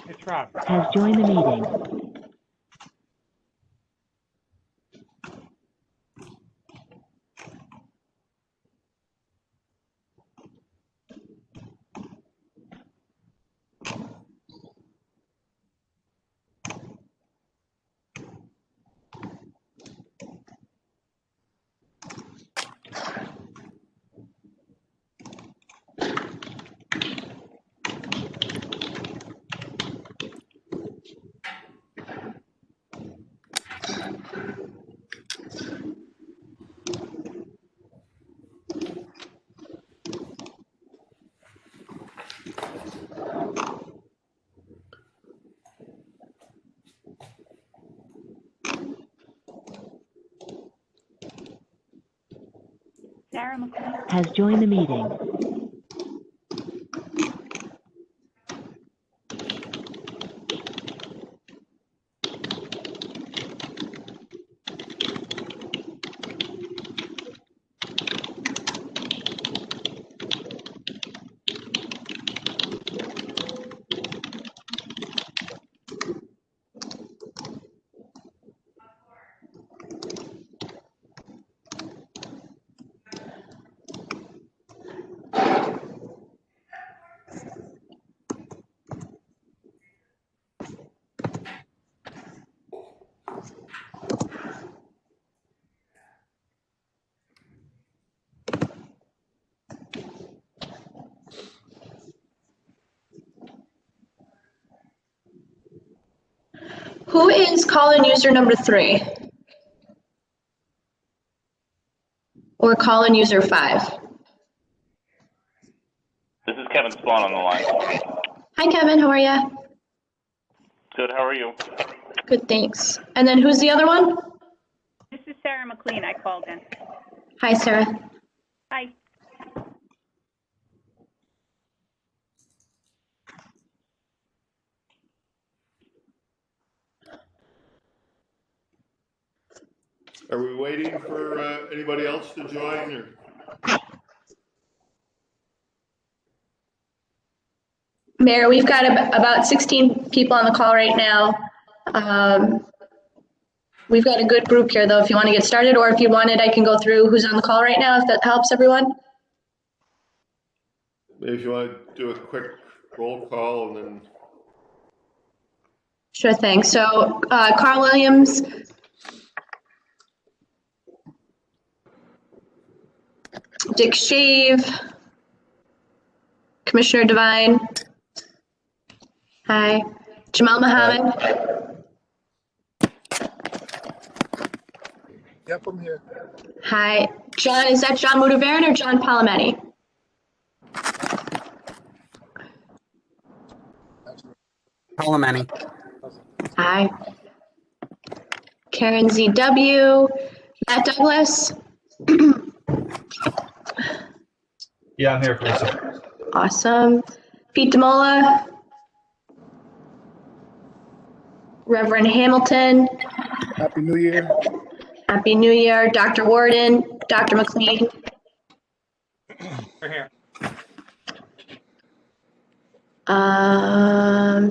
It's Rob. Has joined the meeting. Has joined the meeting. Who is call-in user number 3? Or call-in user 5? This is Kevin Spawn on the line. Hi, Kevin. How are you? Good, how are you? Good, thanks. And then who's the other one? This is Sarah McLean. I called in. Hi, Sarah. Hi. Are we waiting for anybody else to join? Or? Mayor, we've got about 16 people on the call right now. We've got a good group here, though, if you want to get started, or if you wanted, I can go through who's on the call right now, if that helps everyone. Maybe if you want to do a quick roll call and then. Sure thing. So Carl Williams, Dick Shave, Commissioner Devine. Hi. Jamal Muhammad. Yep, I'm here. Hi. John, is that John Mudaveran or John Palometti? Palometti. Hi. Karen ZW, Matt Douglas. Yeah, I'm here for a second. Awesome. Pete DeMola. Reverend Hamilton. Happy New Year. Happy New Year. Dr. Warden, Dr. McLean. We're here.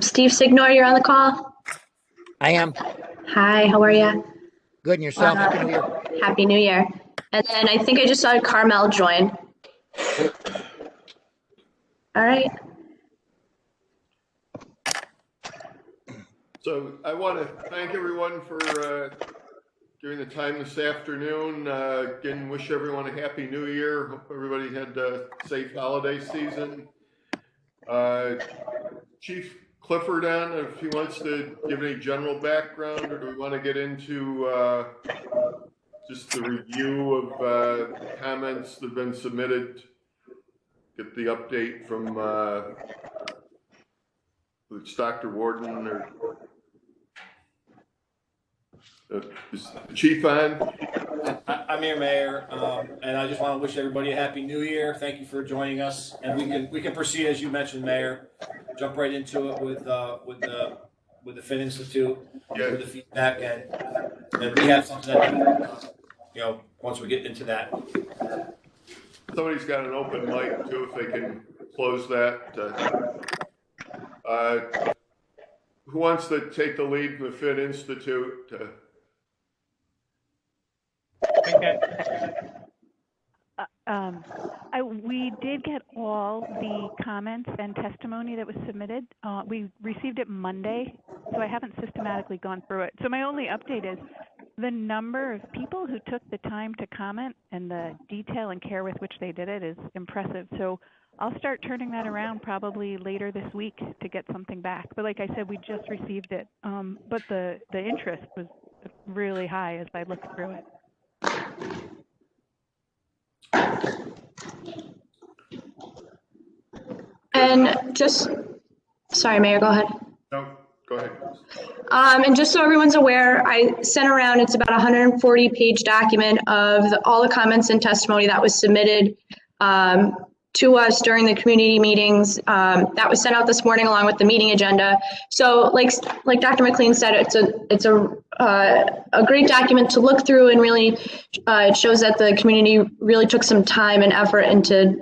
Steve Signor, you're on the call. I am. Hi, how are you? Good, and yourself? Happy New Year. Happy New Year. And then I think I just saw Carmel join. All right. So I want to thank everyone for during the time this afternoon. Again, wish everyone a happy New Year. Hope everybody had a safe holiday season. Chief Clifford on, if he wants to give any general background, or do we want to get into just the review of the comments that have been submitted? Get the update from Dr. Warden or is the Chief on? I'm here, Mayor, and I just want to wish everybody a happy New Year. Thank you for joining us, and we can proceed as you mentioned, Mayor. Jump right into it with the Fin Institute, with the feedback, and we have something that once we get into that. Somebody's got an open mic too, if they can close that. who wants to take the lead from the Fit Institute? We did get all the comments and testimony that was submitted. We received it Monday, so I haven't systematically gone through it. So my only update is the number of people who took the time to comment and the detail and care with which they did it is impressive. So I'll start turning that around probably later this week to get something back. But like I said, we just received it. But the interest was really high as I looked through it. And just, sorry, Mayor, go ahead. No, go ahead. And just so everyone's aware, I sent around, it's about a 140-page document of all the comments and testimony that was submitted to us during the community meetings. That was sent out this morning along with the meeting agenda. So like Dr. McLean said, it's a great document to look through, and really it shows that the community really took some time and effort into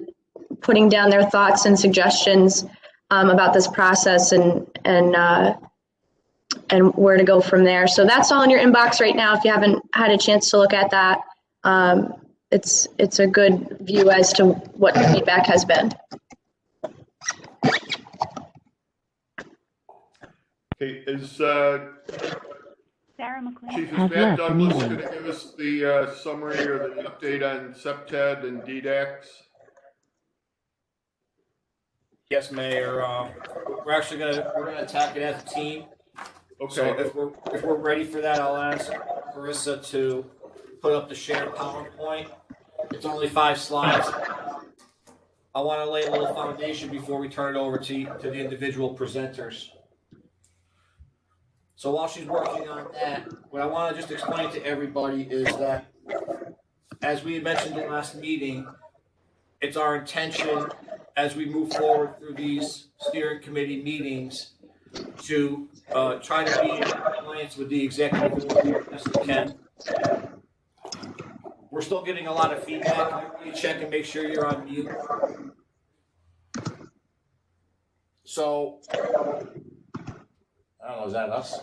putting down their thoughts and suggestions about this process and where to go from there. So that's all in your inbox right now. If you haven't had a chance to look at that, it's a good view as to what the feedback has been. Okay, is Sarah McLean. Chief, is Has Matt left the Douglas meeting. going to give us the summary or the update on SEPTED and Ddax? Yes, Mayor. We're actually gonna attack it as a team. Okay. So if we're ready for that, I'll ask Carissa to put up the shared PowerPoint. It's only 5 slides. I want to lay a little foundation before we turn it over to the individual presenters. So while she's working on that, what I want to just explain to everybody is that, as we had mentioned in the last meeting, it's our intention as we move forward through these steering committee meetings to try to be in compliance with the executive order as we can. We're still getting a lot of feedback. You check and make sure you're on mute. So, I don't know, is that us?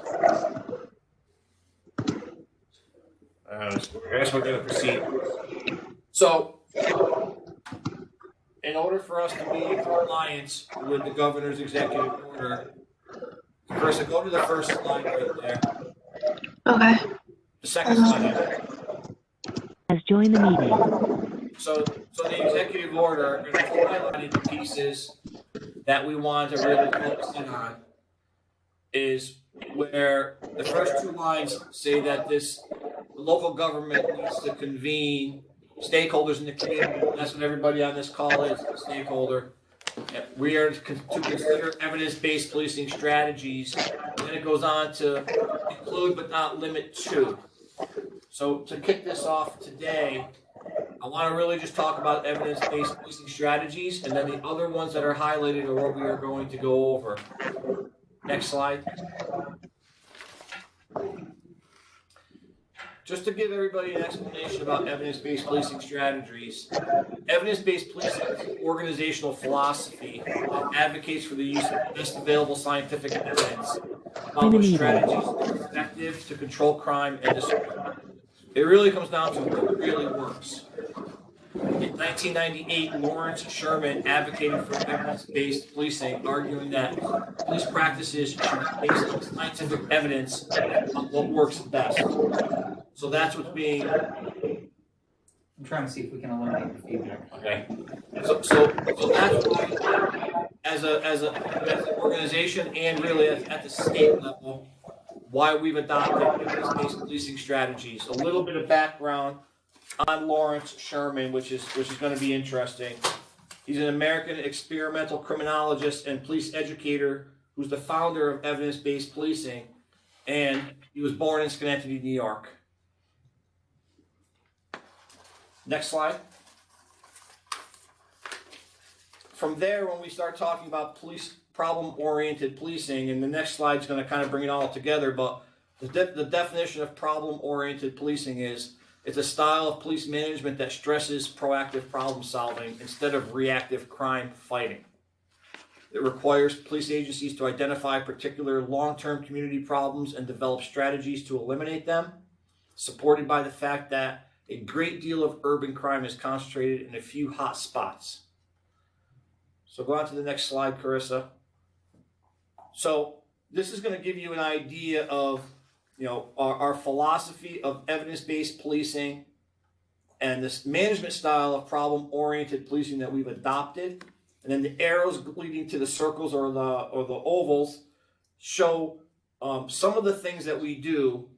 I guess we're going to proceed. So, in order for us to be in compliance with the governor's executive order, Carissa, go to the first slide right there. Okay. The second slide. Has joined the meeting. So the executive order, and I've highlighted the pieces that we want to really focus in on, is where the first 2 lines say that the local government needs to convene stakeholders in the community. That's what everybody on this call is, a stakeholder. We are to consider evidence-based policing strategies, and then it goes on to include but not limit to. So to kick this off today, I want to really just talk about evidence-based policing strategies, and then the other ones that are highlighted are what we are going to go over. Next slide. Just to give everybody an explanation about evidence-based policing strategies, evidence-based policing is an organizational philosophy that advocates for the use of the best available scientific evidence, which strategies are effective to control crime and disorder. It really comes down to what really works. In 1998, Lawrence Sherman advocated for evidence-based policing, arguing that police practices should be based on scientific evidence on what works best. So that's what's being. I'm trying to see if we can eliminate the feedback. Okay. So that's why, as an organization and really at the state level, why we've adopted evidence-based policing strategies. A little bit of background on Lawrence Sherman, which is going to be interesting. He's an American experimental criminologist and police educator who's the founder of evidence-based policing, and he was born in Schenectady, New York. Next slide. From there, when we start talking about problem-oriented policing, and the next slide is going to kind of bring it all together, but the definition of problem-oriented policing is it's a style of police management that stresses proactive problem solving instead of reactive crime fighting. It requires police agencies to identify particular long-term community problems and develop strategies to eliminate them, supported by the fact that a great deal of urban crime is concentrated in a few hot spots. So go on to the next slide, Carissa. So this is going to give you an idea of, our philosophy of evidence-based policing and this management style of problem-oriented policing that we've adopted. And then the arrows leading to the circles or the ovals show some of the things that we do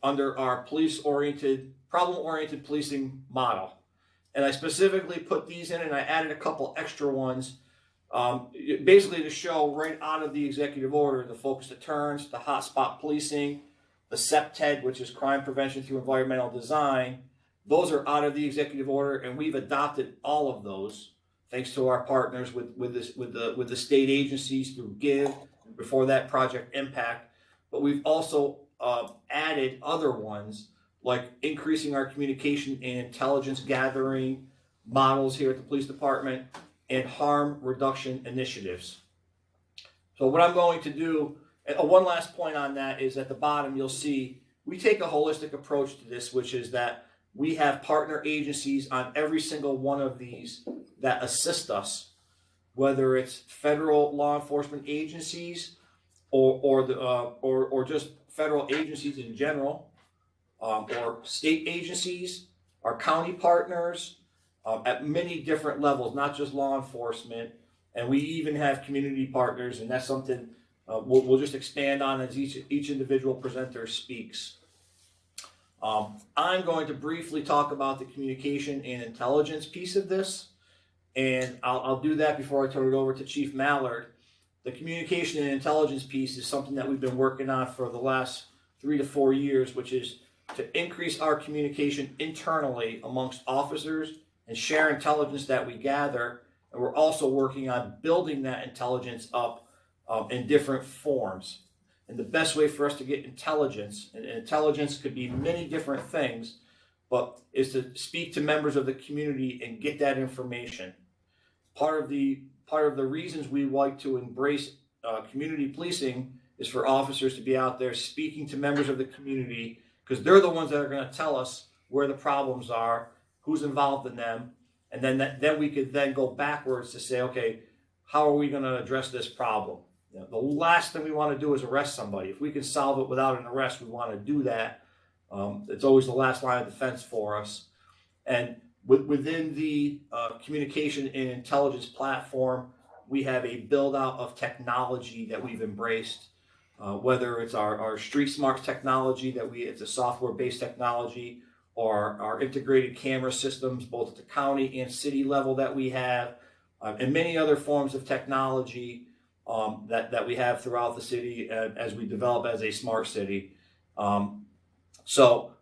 under our problem-oriented policing model. And I specifically put these in, and I added a couple extra ones, basically to show right out of the executive order, the focused deterrence, the hotspot policing, the CEPTED, which is crime prevention through environmental design. Those are out of the executive order, and we've adopted all of those thanks to our partners with the state agencies through GIVE, and before that Project Impact. But we've also added other ones like increasing our communication and intelligence gathering models here at the police department and harm reduction initiatives. So what I'm going to do, one last point on that is at the bottom you'll see we take a holistic approach to this, which is that we have partner agencies on every single one of these that assist us, whether it's federal law enforcement agencies or just federal agencies in general, or state agencies, our county partners, at many different levels, not just law enforcement. And we even have community partners, and that's something we'll just expand on as each individual presenter speaks. I'm going to briefly talk about the communication and intelligence piece of this, and I'll do that before I turn it over to Chief Mallard. The communication and intelligence piece is something that we've been working on for the last 3 to 4 years, which is to increase our communication internally amongst officers and share intelligence that we gather. And we're also working on building that intelligence up in different forms. And the best way for us to get intelligence, and intelligence could be many different things, but is to speak to members of the community and get that information. Part of the reasons we like to embrace community policing is for officers to be out there speaking to members of the community, because they're the ones that are going to tell us where the problems are, who's involved in them, and then we could then go backwards to say, okay, how are we going to address this problem? The last thing we want to do is arrest somebody. If we can solve it without an arrest, we want to do that. It's always the last line of defense for us. And within the communication and intelligence platform, we have a build out of technology that we've embraced, whether it's our Street Smarts technology it's a software-based technology, or our integrated camera systems, both at the county and city level that we have, and many other forms of technology that we have throughout the city as we develop as a smart city. So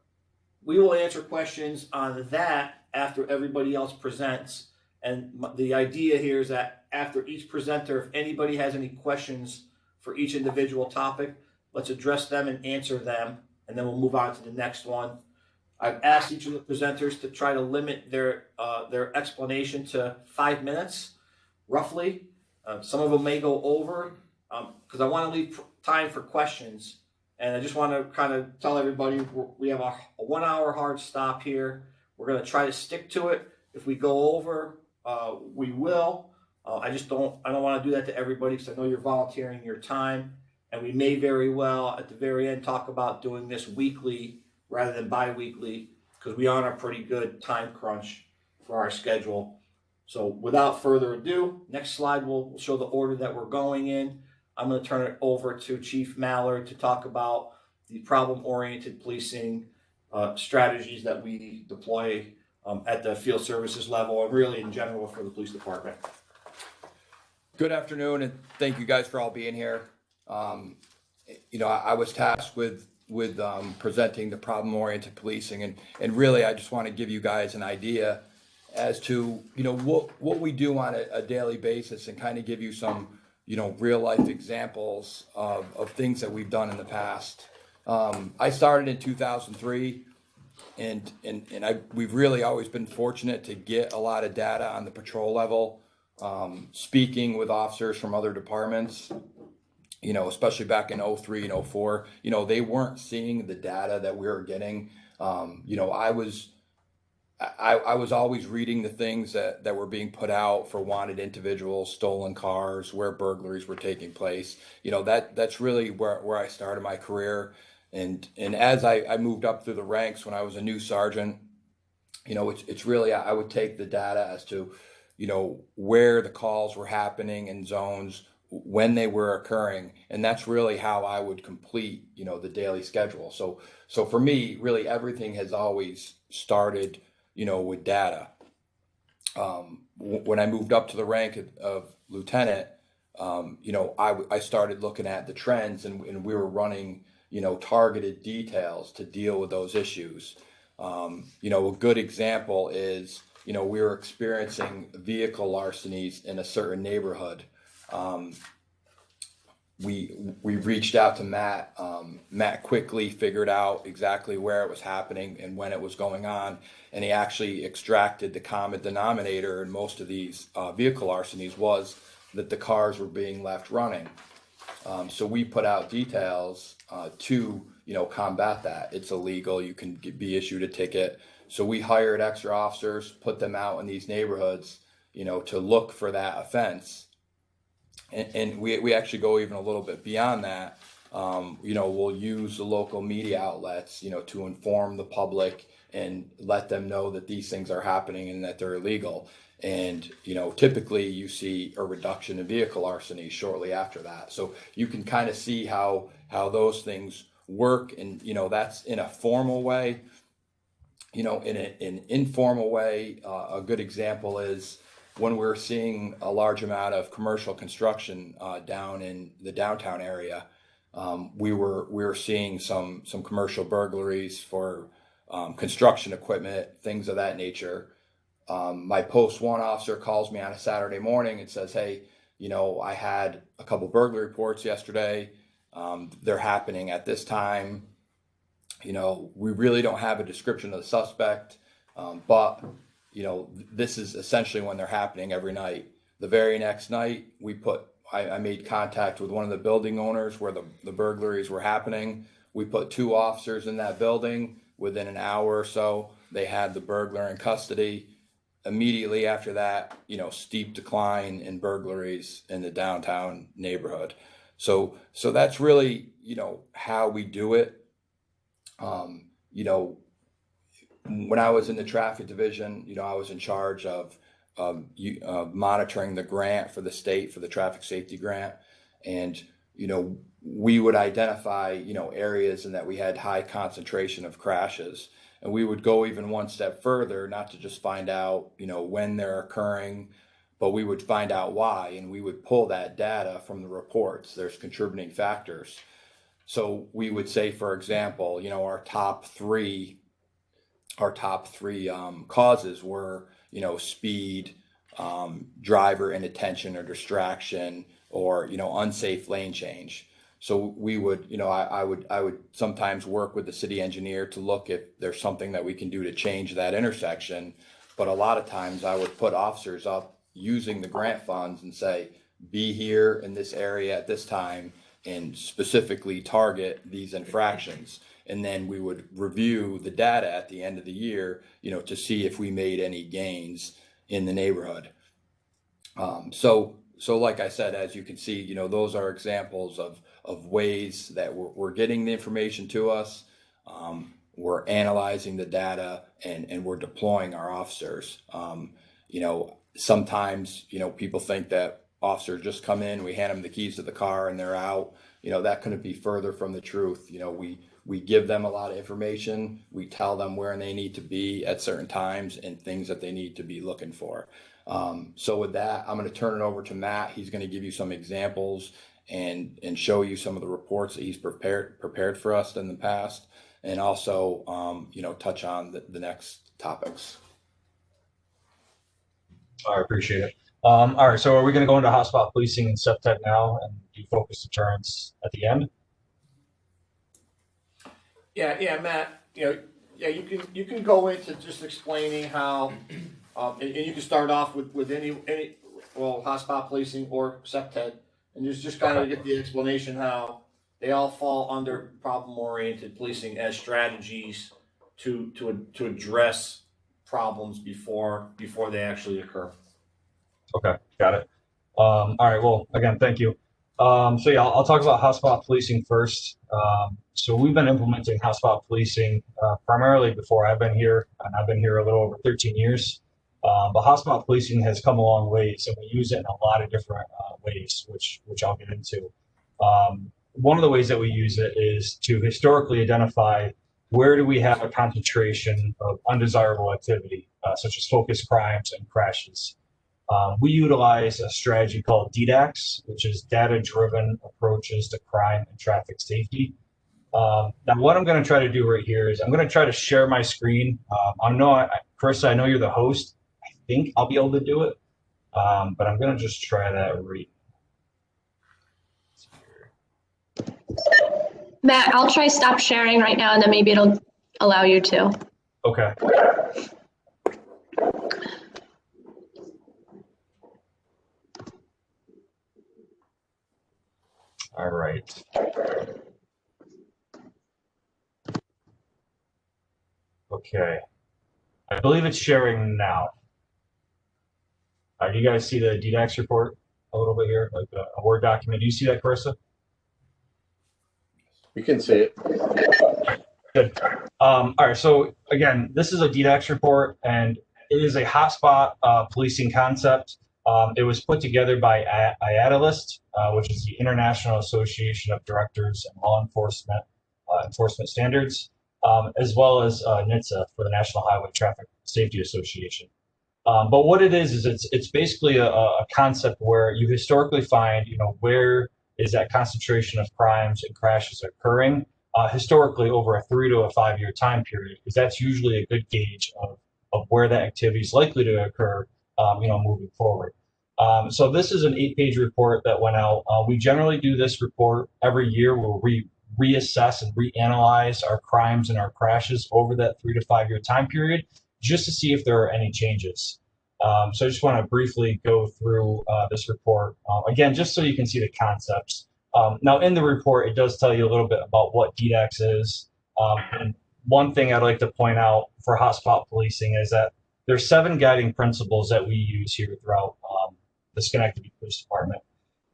we will answer questions on that after everybody else presents. And the idea here is that after each presenter, if anybody has any questions for each individual topic, let's address them and answer them, and then we'll move on to the next one. I've asked each of the presenters to try to limit their explanation to 5 minutes, roughly. Some of them may go over, because I want to leave time for questions. And I just want to kind of tell everybody we have a 1 hour hard stop here. We're going to try to stick to it. If we go over, we will. I don't want to do that to everybody, because I know you're volunteering your time. And we may very well, at the very end, talk about doing this weekly rather than bi-weekly, because we are on a pretty good time crunch for our schedule. So without further ado, next slide will show the order that we're going in. I'm going to turn it over to Chief Mallard to talk about the problem-oriented policing strategies that we deploy at the field services level, and really in general for the police department. Good afternoon, and thank you guys for all being here. I was tasked with presenting the problem-oriented policing, and really I just want to give you guys an idea as to what we do on a daily basis, and kind of give you some real life examples of things that we've done in the past. I started in 2003, and we've really always been fortunate to get a lot of data on the patrol level speaking with officers from other departments, you know, especially back in 03 and 04, you know, they weren't seeing the data that we were getting. You know, I was always reading the things that were being put out for wanted individuals, stolen cars, where burglaries were taking place. You know, that's really where I started my career. And as I moved up through the ranks when I was a new sergeant, you know, it's really, I would take the data as to, you know, where the calls were happening in zones, when they were occurring, and that's really how I would complete, you know, the daily schedule. So for me, really everything has always started, you know, with data. When I moved up to the rank of lieutenant, you know, I started looking at the trends, and we were running, you know, targeted details to deal with those issues. You know, a good example is, you know, we were experiencing vehicle larcenies in a certain neighborhood. We reached out to Matt. Matt quickly figured out exactly where it was happening and when it was going on, and he actually extracted the common denominator in most of these vehicle larcenies was that the cars were being left running. So we put out details to, you know, combat that. It's illegal. You can be issued a ticket. So we hired extra officers, put them out in these neighborhoods, you know, to look for that offense. And we actually go even a little bit beyond that. You know, we'll use the local media outlets, you know, to inform the public and let them know that these things are happening and that they're illegal. And, you know, typically you see a reduction in vehicle larceny shortly after that. So you can kind of see how those things work. And, you know, that's in a formal way. You know, in an informal way, a good example is when we're seeing a large amount of commercial construction down in the downtown area. We were seeing some commercial burglaries for construction equipment, things of that nature. My post 1 officer calls me on a Saturday morning and says, hey, you know, I had a couple burglary reports yesterday. They're happening at this time. You know, we really don't have a description of the suspect, but, you know, this is essentially when they're happening every night. The very next night, I made contact with one of the building owners where the burglaries were happening. We put 2 officers in that building. Within an hour or so, they had the burglar in custody. Immediately after that, you know, steep decline in burglaries in the downtown neighborhood. So that's really, you know, how we do it. You know, when I was in the traffic division, you know, I was in charge of monitoring the grant for the state for the traffic safety grant. And, you know, we would identify, you know, areas and that we had high concentration of crashes. And we would go even one step further, not to just find out, you know, when they're occurring, but we would find out why, and we would pull that data from the reports. There's contributing factors. So we would say, for example, you know, our top three causes were, you know, speed, driver inattention or distraction, or, you know, unsafe lane change. So we would, you know, I would sometimes work with the city engineer to look if there's something that we can do to change that intersection. But a lot of times I would put officers up using the grant funds and say, be here in this area at this time and specifically target these infractions. And then we would review the data at the end of the year, you know, to see if we made any gains in the neighborhood. So like I said, as you can see, you know, those are examples of ways that we're getting the information to us. We're analyzing the data and we're deploying our officers. You know, sometimes, you know, people think that officers just come in, we hand them the keys to the car and they're out. You know, that couldn't be further from the truth. You know, we give them a lot of information. We tell them where they need to be at certain times and things that they need to be looking for. So with that, I'm going to turn it over to Matt. He's going to give you some examples and show you some of the reports that he's prepared for us in the past, and also, you know, touch on the next topics. I appreciate it. All right, so are we going to go into hotspot policing and subtet now and do focus deterrence at the end? Yeah, Matt. You can go into just explaining how, and you can start off with any well, hotspot policing or SEPTED, and just kind of get the explanation how they all fall under problem-oriented policing as strategies to address problems before they actually occur. Okay, got it. All right, well, again, thank you. So yeah, I'll talk about hotspot policing first. So we've been implementing hotspot policing primarily before I've been here, and I've been here a little over 13 years. But hotspot policing has come a long ways, and we use it in a lot of different ways, which I'll get into. One of the ways that we use it is to historically identify where do we have a concentration of undesirable activity, such as focused crimes and crashes. We utilize a strategy called Ddax, which is data-driven approaches to crime and traffic safety. Now, what I'm going to try to do right here is I'm going to try to share my screen. Carissa, I know you're the host. I think I'll be able to do it, but I'm going to just try that right. Matt, I'll try stop sharing right now, and then maybe it'll allow you to. Okay. All right. Okay. I believe it's sharing now. Do you guys see the Ddax report a little bit here, like a Word document? Do you see that, Carissa? We can see it. Good. All right. So again, this is a Ddax report, and it is a hotspot policing concept. It was put together by IADList, which is the International Association of Directors and Law Enforcement Standards, as well as NHTSA for the National Highway Traffic Safety Association. But what it is it's basically a concept where you historically find, where is that concentration of crimes and crashes occurring historically over a 3 to 5 year time period, because that's usually a good gauge of where that activity is likely to occur, moving forward. So this is an 8-page report that went out. We generally do this report every year where we reassess and reanalyze our crimes and our crashes over that 3 to 5 year time period, just to see if there are any changes. So I just want to briefly go through this report, again, just so you can see the concepts. Now, in the report, it does tell you a little bit about what Ddax is. And one thing I'd like to point out for hotspot policing is that there's 7 guiding principles that we use here throughout the Schenectady Police Department.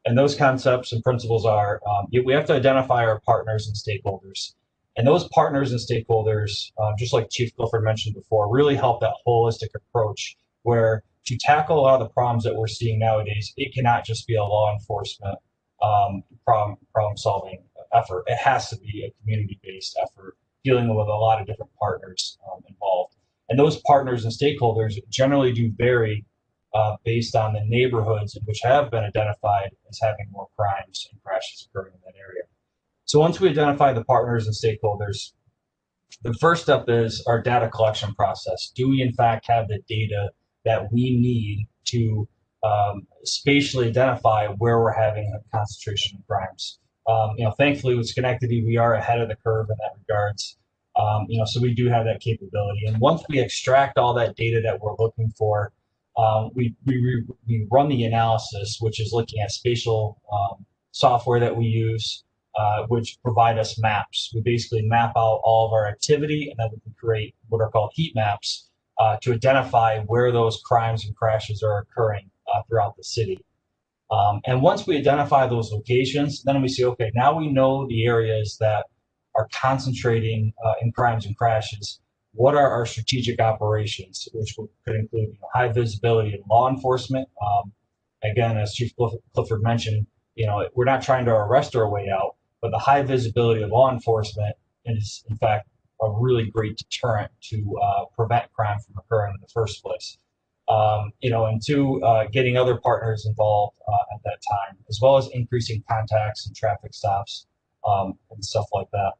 And those concepts and principles are, we have to identify our partners and stakeholders. And those partners and stakeholders, just like Chief Clifford mentioned before, really help that holistic approach where to tackle a lot of the problems that we're seeing nowadays, it cannot just be a law enforcement problem-solving effort. It has to be a community-based effort dealing with a lot of different partners involved. And those partners and stakeholders generally do vary based on the neighborhoods in which have been identified as having more crimes and crashes occurring in that area. So once we identify the partners and stakeholders, the first step is our data collection process. Do we in fact have the data that we need to spatially identify where we're having a concentration of crimes? Thankfully with Schenectady, we are ahead of the curve in that regards. So we do have that capability. And once we extract all that data that we're looking for, we run the analysis, which is looking at spatial software that we use, which provide us maps. We basically map out all of our activity, and then we can create what are called heat maps to identify where those crimes and crashes are occurring throughout the city. And once we identify those locations, then we say, okay, now we know the areas that are concentrating in crimes and crashes. What are our strategic operations, which could include high visibility in law enforcement. Again, as Chief Clifford mentioned, we're not trying to arrest our way out, but the high visibility of law enforcement is, in fact, a really great deterrent to prevent crime from occurring in the first place. And 2, getting other partners involved at that time, as well as increasing contacts and traffic stops and stuff like that.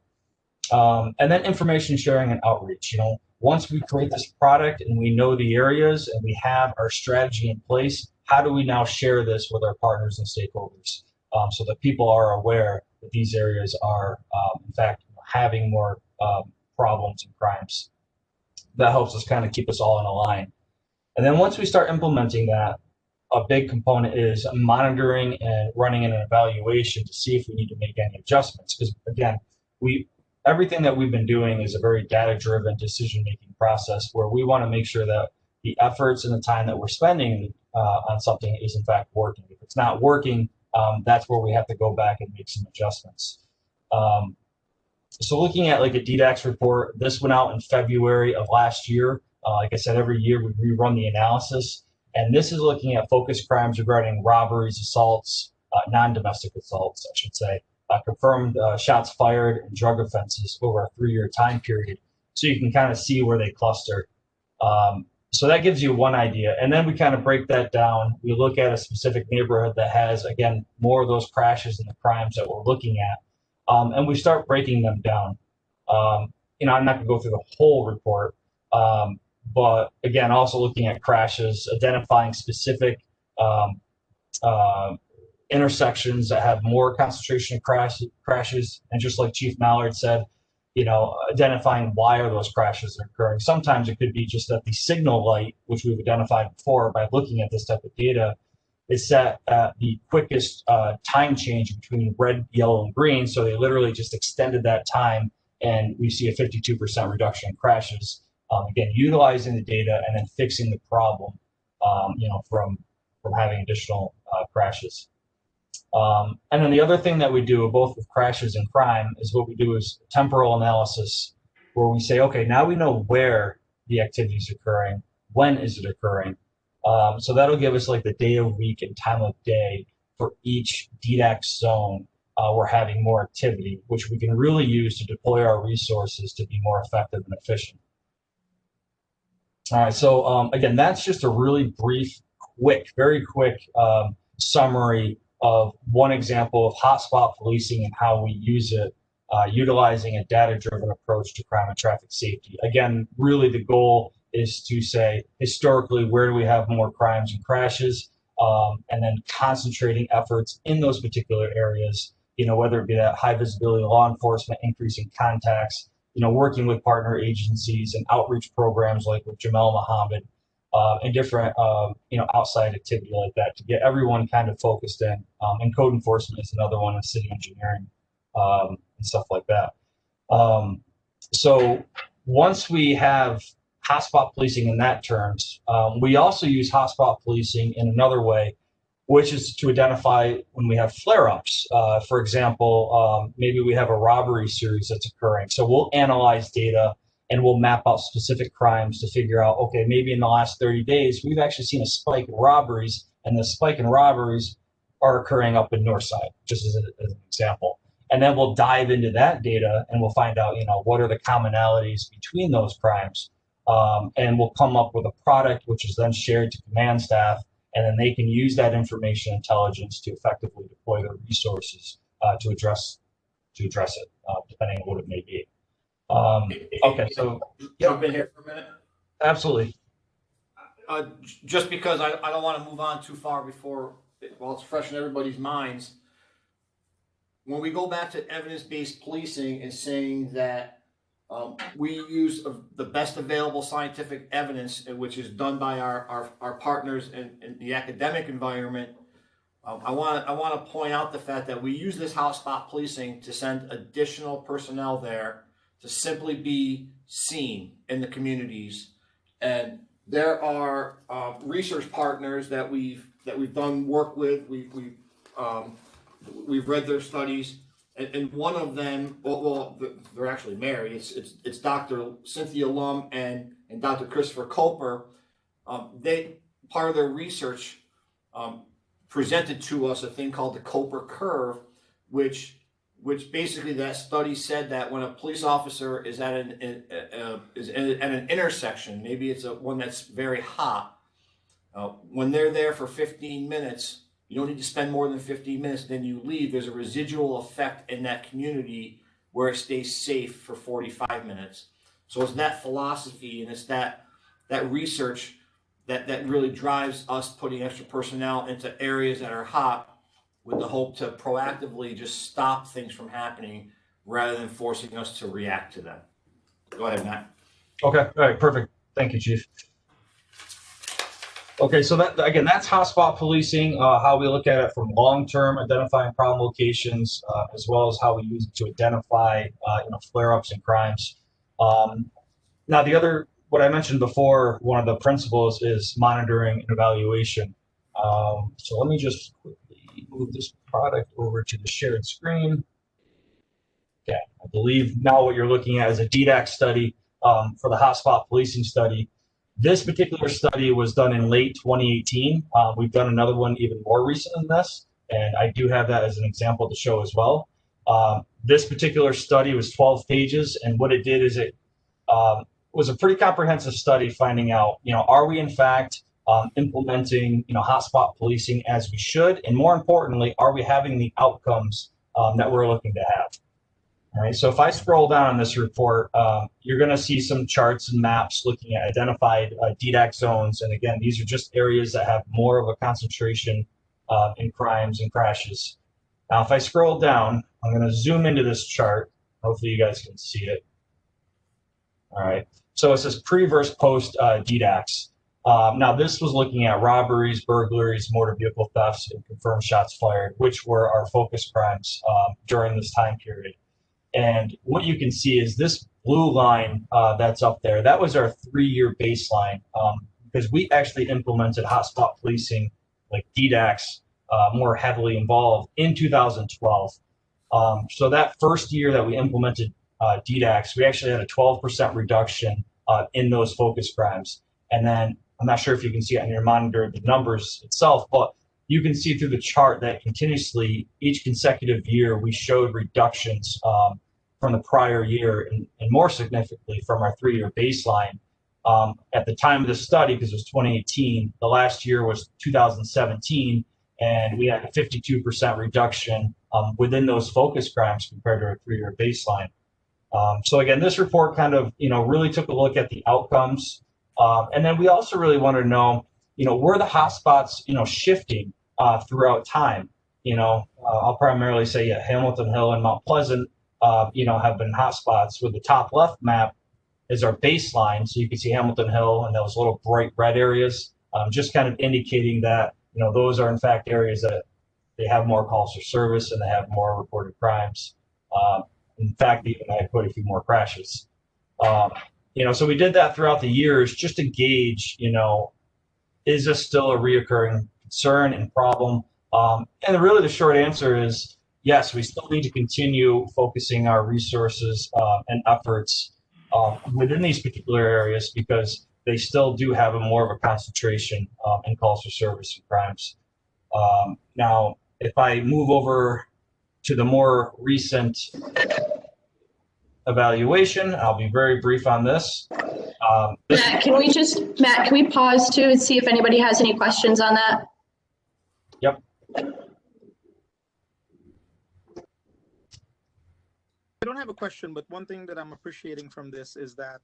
And then information sharing and outreach. Once we create this product and we know the areas and we have our strategy in place, how do we now share this with our partners and stakeholders so that people are aware that these areas are, in fact, having more problems and crimes? That helps us kind of keep us all in a line. And then once we start implementing that, a big component is monitoring and running an evaluation to see if we need to make any adjustments. Because again, everything that we've been doing is a very data-driven decision-making process where we want to make sure that the efforts and the time that we're spending on something is in fact working. If it's not working, that's where we have to go back and make some adjustments. So looking at like a Ddax report, this went out in February of last year. Like I said, every year we rerun the analysis. And this is looking at focused crimes regarding robberies, assaults, non-domestic assaults, I should say, confirmed shots fired and drug offenses over a 3-year time period. So you can kind of see where they cluster. So that gives you one idea. And then we kind of break that down. We look at a specific neighborhood that has, again, more of those crashes and the crimes that we're looking at. And we start breaking them down. You know, I'm not going to go through the whole report, but again, also looking at crashes, identifying specific intersections that have more concentration of crashes, and just like Chief Mallard said, you know, identifying why are those crashes occurring. Sometimes it could be just that the signal light, which we've identified before by looking at this type of data, is set at the quickest time change between red, yellow, and green. So they literally just extended that time, and we see a 52% reduction in crashes. Again, utilizing the data and then fixing the problem, you know, from having additional crashes. And then the other thing that we do, both with crashes and crime, is what we do is temporal analysis, where we say, okay, now we know where the activity is occurring, when is it occurring. So that'll give us like the day of week and time of day for each Ddax zone we're having more activity, which we can really use to deploy our resources to be more effective and efficient. All right, so again, that's just a really brief, very quick summary of one example of hotspot policing and how we use it, utilizing a data-driven approach to crime and traffic safety. Again, really the goal is to say, historically, where do we have more crimes and crashes, and then concentrating efforts in those particular areas, you know, whether it be that high visibility law enforcement, increasing contacts, you know, working with partner agencies and outreach programs like with Jamel Muhammad, and different, you know, outside activity like that to get everyone kind of focused in. And code enforcement is another one, and city engineering, and stuff like that. So once we have hotspot policing in that terms, we also use hotspot policing in another way, which is to identify when we have flare-ups. For example, maybe we have a robbery series that's occurring. So we'll analyze data and we'll map out specific crimes to figure out, okay, maybe in the last 30 days, we've actually seen a spike in robberies, and the spike in robberies are occurring up in Northside, just as an example. And then we'll dive into that data and we'll find out, you know, what are the commonalities between those crimes. And we'll come up with a product which is then shared to command staff, and then they can use that information intelligence to effectively deploy their resources to address it, depending on what it may be. Okay, so jump in here for a minute. Absolutely. Just because I don't want to move on too far before, while it's fresh in everybody's minds. When we go back to evidence-based policing and saying that we use the best available scientific evidence, which is done by our partners in the academic environment, I want to point out the fact that we use this hotspot policing to send additional personnel there to simply be seen in the communities. And there are research partners that we've done work with. We've read their studies. And one of them, well, they're actually married. It's Dr. Cynthia Lum and Dr. Christopher Koper. They, part of their research, presented to us a thing called the Koper curve, which basically that study said that when a police officer is at an intersection, maybe it's one that's very hot, when they're there for 15 minutes. You don't need to spend more than 15 minutes, then you leave. There's a residual effect in that community where it stays safe for 45 minutes. So it's that philosophy and it's that research that really drives us putting extra personnel into areas that are hot with the hope to proactively just stop things from happening rather than forcing us to react to them. Go ahead, Matt. Okay, all right, perfect. Thank you, Chief. Okay, so that again, that's hotspot policing, how we look at it from long-term, identifying problem locations, as well as how we use it to identify, flare-ups and crimes. Now, what I mentioned before, one of the principles is monitoring and evaluation. So let me just quickly move this product over to the shared screen. Okay, I believe now what you're looking at is a Ddax study for the hotspot policing study. This particular study was done in late 2018. We've done another one even more recent than this, and I do have that as an example to show as well. This particular study was 12 pages, and what it did is it was a pretty comprehensive study finding out, are we in fact implementing, hotspot policing as we should, and more importantly, are we having the outcomes that we're looking to have? All right, so if I scroll down on this report, you're going to see some charts and maps looking at identified Ddax zones. And again, these are just areas that have more of a concentration in crimes and crashes. Now, if I scroll down, I'm going to zoom into this chart. Hopefully you guys can see it. All right, so it says pre versus post Ddax. Now, this was looking at robberies, burglaries, motor vehicle thefts, and confirmed shots fired, which were our focus crimes during this time period. And what you can see is this blue line that's up there, that was our 3-year baseline because we actually implemented hotspot policing like Ddax more heavily involved in 2012. So that first year that we implemented Ddax, we actually had a 12% reduction in those focus crimes. And then I'm not sure if you can see it on your monitor, the numbers itself, but you can see through the chart that continuously each consecutive year we showed reductions from the prior year and more significantly from our 3-year baseline. At the time of the study, because it was 2018, the last year was 2017, and we had a 52% reduction within those focus crimes compared to our 3-year baseline. So again, this report kind of, really took a look at the outcomes. And then we also really wanted to know, were the hotspots, shifting throughout time? I'll primarily say Hamilton Hill and Mount Pleasant, have been hotspots. With the top left map is our baseline. So you can see Hamilton Hill and those little bright red areas, just kind of indicating that, those are in fact areas that they have more calls for service and they have more reported crimes. In fact, even I put a few more crashes. So we did that throughout the years just to gauge, is this still a reoccurring concern and problem? And really the short answer is yes, we still need to continue focusing our resources and efforts within these particular areas because they still do have a more of a concentration in calls for service and crimes. Now, if I move over to the more recent evaluation, I'll be very brief on this. Matt, can we pause too and see if anybody has any questions on that? Yep. I don't have a question, but one thing that I'm appreciating from this is that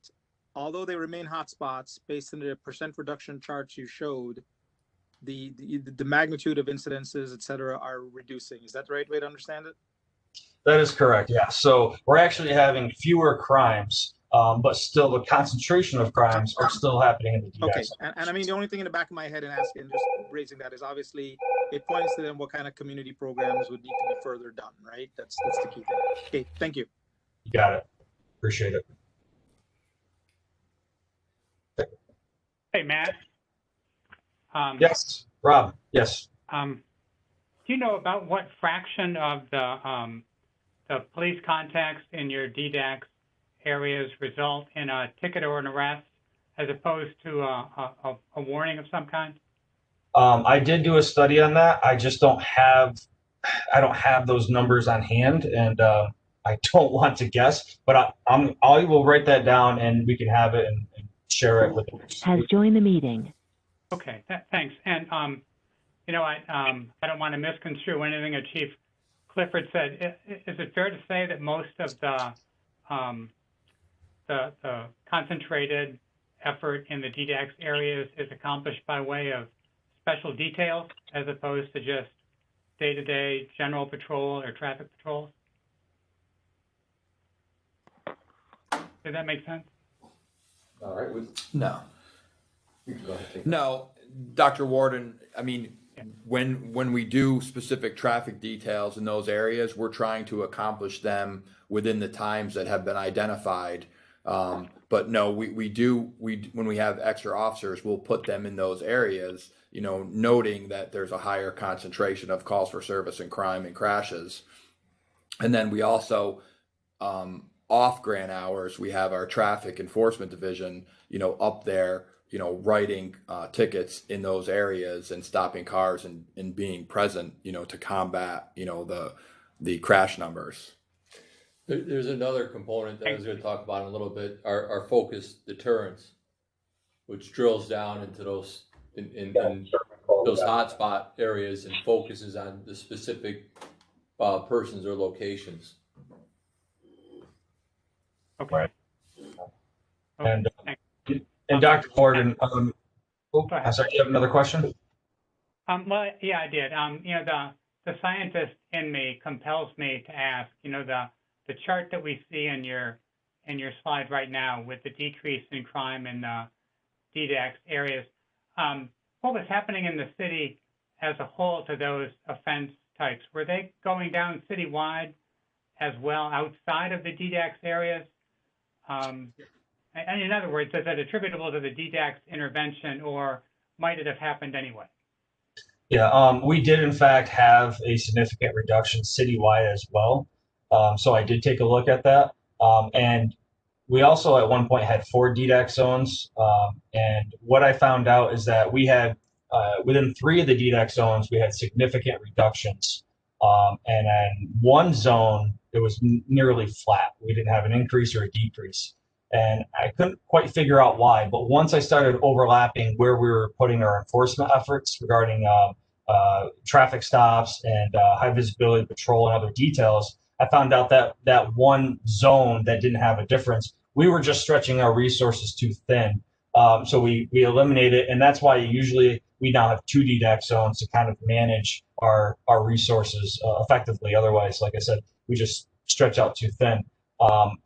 although they remain hotspots, based on the percent reduction charts you showed, the magnitude of incidences, et cetera, are reducing. Is that the right way to understand it? That is correct, yeah. So we're actually having fewer crimes, but still the concentration of crimes are still happening in the Ddax. Okay, and I mean, the only thing in the back of my head and asking, just raising that is obviously it points to then what kind of community programs would need to be further done, right? That's the key thing. Okay, thank you. You got it. Appreciate it. Hey, Matt. Yes, Rob. Yes. Do you know about what fraction of the police contacts in your Ddax areas result in a ticket or an arrest, as opposed to a warning of some kind? I did do a study on that. I just don't have those numbers on hand, and I don't want to guess. But I will write that down, and we can have it and share it with the Has joined the meeting. Okay, thanks. And I don't want to misconstrue anything that Chief Clifford said. Is it fair to say that most of the concentrated effort in the Ddax areas is accomplished by way of special details as opposed to just day-to-day general patrol or traffic patrols? Did that make sense? All right. No. You can go ahead and take Dr. Warden, I mean, when we do specific traffic details in those areas, we're trying to accomplish them within the times that have been identified. But no, when we have extra officers, we'll put them in those areas, you know, noting that there's a higher concentration of calls for service and crime and crashes. And then we also, off grant hours, we have our traffic enforcement division, you know, up there, you know, writing tickets in those areas and stopping cars and being present, you know, to combat, you know, the crash numbers. There's another component that I was going to talk about in a little bit, our focus deterrence, which drills down into those in those hotspot areas and focuses on the specific persons or locations. Okay. Right. And Dr. Gordon, I'm sorry, do you have another question? Well, yeah, I did. You know, the scientist in me compels me to ask, you know, the chart that we see in your slide right now with the decrease in crime in the Ddax areas, what was happening in the city as a whole to those offense types? Were they going down citywide as well outside of the Ddax areas? And in other words, is it attributable to the Ddax intervention, or might it have happened anyway? Yeah, we did in fact have a significant reduction citywide as well. So I did take a look at that. And we also at one point had 4 Ddax zones. And what I found out is that we had, within 3 of the Ddax zones, we had significant reductions. And then one zone, it was nearly flat. We didn't have an increase or a decrease. And I couldn't quite figure out why. But once I started overlapping where we were putting our enforcement efforts regarding traffic stops and high visibility patrol and other details, I found out that that one zone that didn't have a difference, we were just stretching our resources too thin. So we eliminated, and that's why usually we now have 2 Ddax zones to kind of manage our resources effectively. Otherwise, like I said, we just stretch out too thin.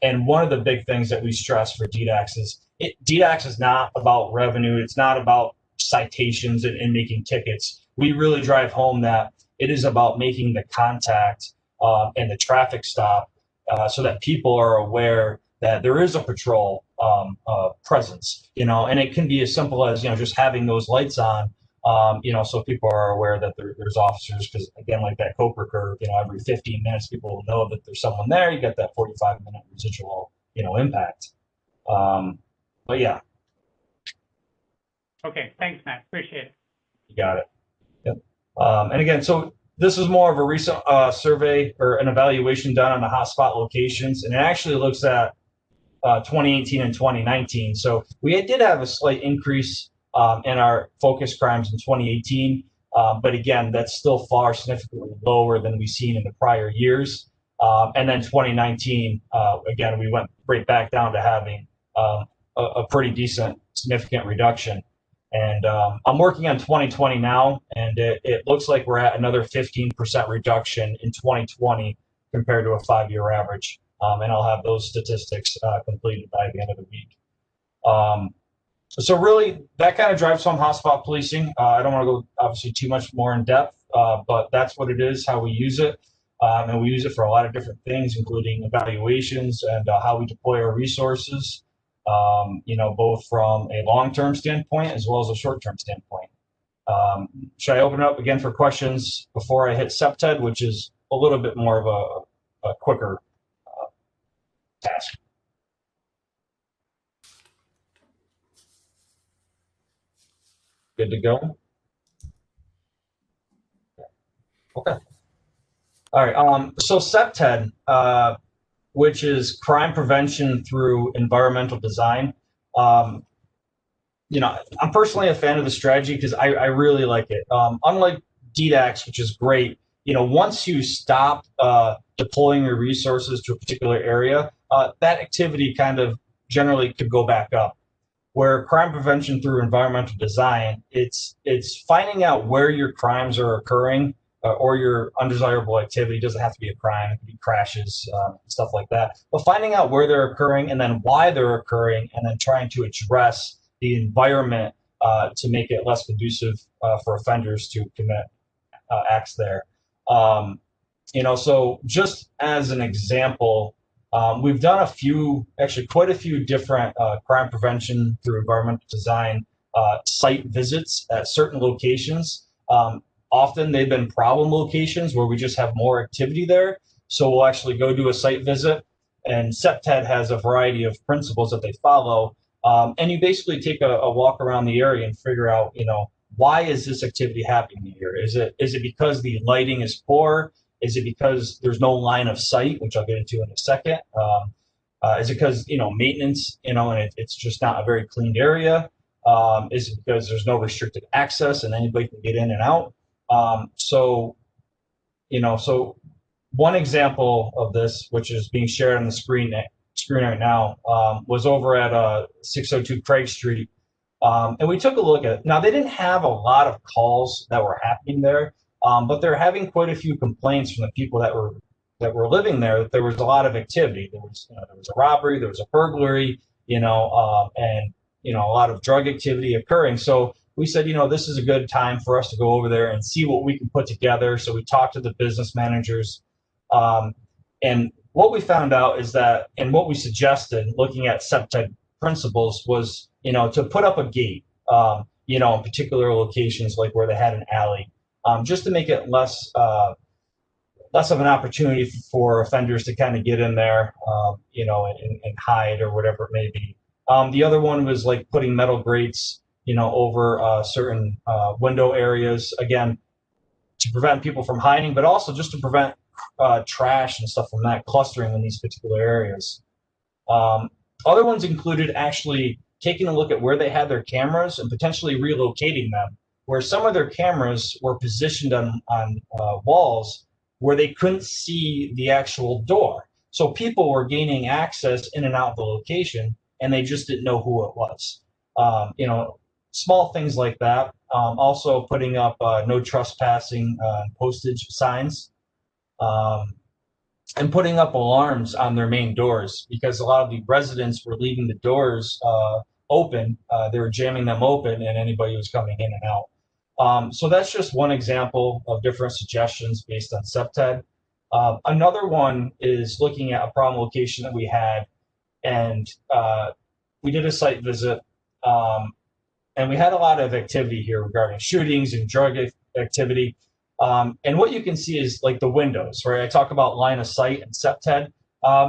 And one of the big things that we stress for Ddax is Ddax is not about revenue. It's not about citations and making tickets. We really drive home that it is about making the contact and the traffic stop so that people are aware that there is a patrol presence, you know, and it can be as simple as, you know, just having those lights on, you know, so people are aware that there's officers, because again, like that Cooper curve, you know, every 15 minutes, people will know that there's someone there. You get that 45-minute residual, you know, impact. But yeah. Okay, thanks, Matt. Appreciate it. You got it. Yep. And again, so this is more of a recent survey or an evaluation done on the hotspot locations, and it actually looks at 2018 and 2019. So we did have a slight increase in our focus crimes in 2018, but again, that's still far significantly lower than we've seen in the prior years. And then 2019, again, we went right back down to having a pretty decent, significant reduction. And I'm working on 2020 now, and it looks like we're at another 15% reduction in 2020 compared to a 5-year average. And I'll have those statistics completed by the end of the week. So really, that kind of drives home hotspot policing. I don't want to go obviously too much more in depth, but that's what it is, how we use it. And we use it for a lot of different things, including evaluations and how we deploy our resources, you know, both from a long-term standpoint as well as a short-term standpoint. Should I open it up again for questions before I hit SEPTED, which is a little bit more of a quicker task? Good to go? Okay. All right. So SEPTED, which is crime prevention through environmental design. You know, I'm personally a fan of the strategy because I really like it. Unlike Ddax, which is great, you know, once you stop deploying your resources to a particular area, that activity kind of generally could go back up. Where crime prevention through environmental design, it's finding out where your crimes are occurring or your undesirable activity. Doesn't have to be a crime, it could be crashes, stuff like that. But finding out where they're occurring and then why they're occurring, and then trying to address the environment to make it less conducive for offenders to commit acts there. So just as an example, we've done actually quite a few different crime prevention through environmental design site visits at certain locations. Often they've been problem locations where we just have more activity there. So we'll actually go do a site visit, and SEPTED has a variety of principles that they follow. And you basically take a walk around the area and figure out, why is this activity happening here? Is it because the lighting is poor? Is it because there's no line of sight, which I'll get into in a second? Is it because, maintenance, and it's just not a very cleaned area? Is it because there's no restricted access and anybody can get in and out? So one example of this, which is being shared on the screen right now, was over at 602 Craig Street. And we took a look at it. Now, they didn't have a lot of calls that were happening there, but they're having quite a few complaints from the people that were living there that there was a lot of activity. There was a robbery, there was a burglary, and a lot of drug activity occurring. So we said, this is a good time for us to go over there and see what we can put together. So we talked to the business managers, and what we found out is that, and what we suggested, looking at SEPTED principles, was, to put up a gate, in particular locations like where they had an alley, just to make it less of an opportunity for offenders to kind of get in there, and hide or whatever it may be. The other one was like putting metal grates, over certain window areas, again, to prevent people from hiding, but also just to prevent trash and stuff from that clustering in these particular areas. Other ones included actually taking a look at where they had their cameras and potentially relocating them, where some of their cameras were positioned on walls where they couldn't see the actual door. So people were gaining access in and out of the location, and they just didn't know who it was. Small things like that. Also putting up no trespassing postage signs, and putting up alarms on their main doors, because a lot of the residents were leaving the doors open. They were jamming them open, and anybody was coming in and out. So that's just one example of different suggestions based on SEPTED. Another one is looking at a problem location that we had, and we did a site visit, and we had a lot of activity here regarding shootings and drug activity. And what you can see is like the windows, right? I talk about line of sight and SEPTED.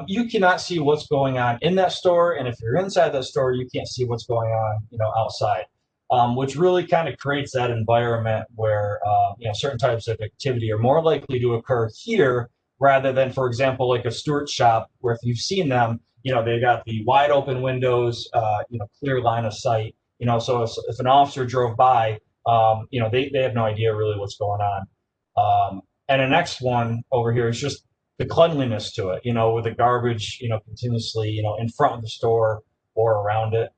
You cannot see what's going on in that store, and if you're inside that store, you can't see what's going on, outside, which really kind of creates that environment where certain types of activity are more likely to occur here rather than, for example, like a Stewart shop, where if you've seen them, they got the wide open windows, clear line of sight. So if an officer drove by, they have no idea really what's going on. And the next one over here is just the cleanliness to it, with the garbage, continuously, in front of the store or around it.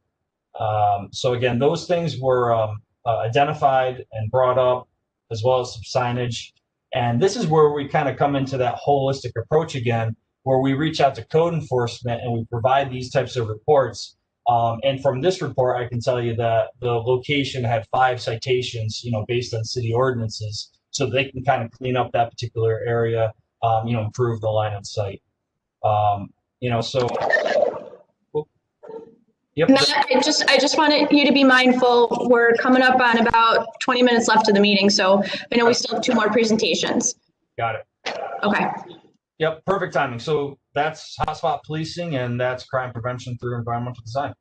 So again, those things were identified and brought up, as well as some signage. And this is where we kind of come into that holistic approach again, where we reach out to code enforcement and we provide these types of reports. And from this report, I can tell you that the location had 5 citations, based on city ordinances, so they can kind of clean up that particular area, improve the line of sight. Yep. Matt, I just wanted you to be mindful. We're coming up on about 20 minutes left of the meeting, so I know we still have 2 more presentations. Got it. Okay. Yep, perfect timing. So that's hotspot policing, and that's crime prevention through environmental design.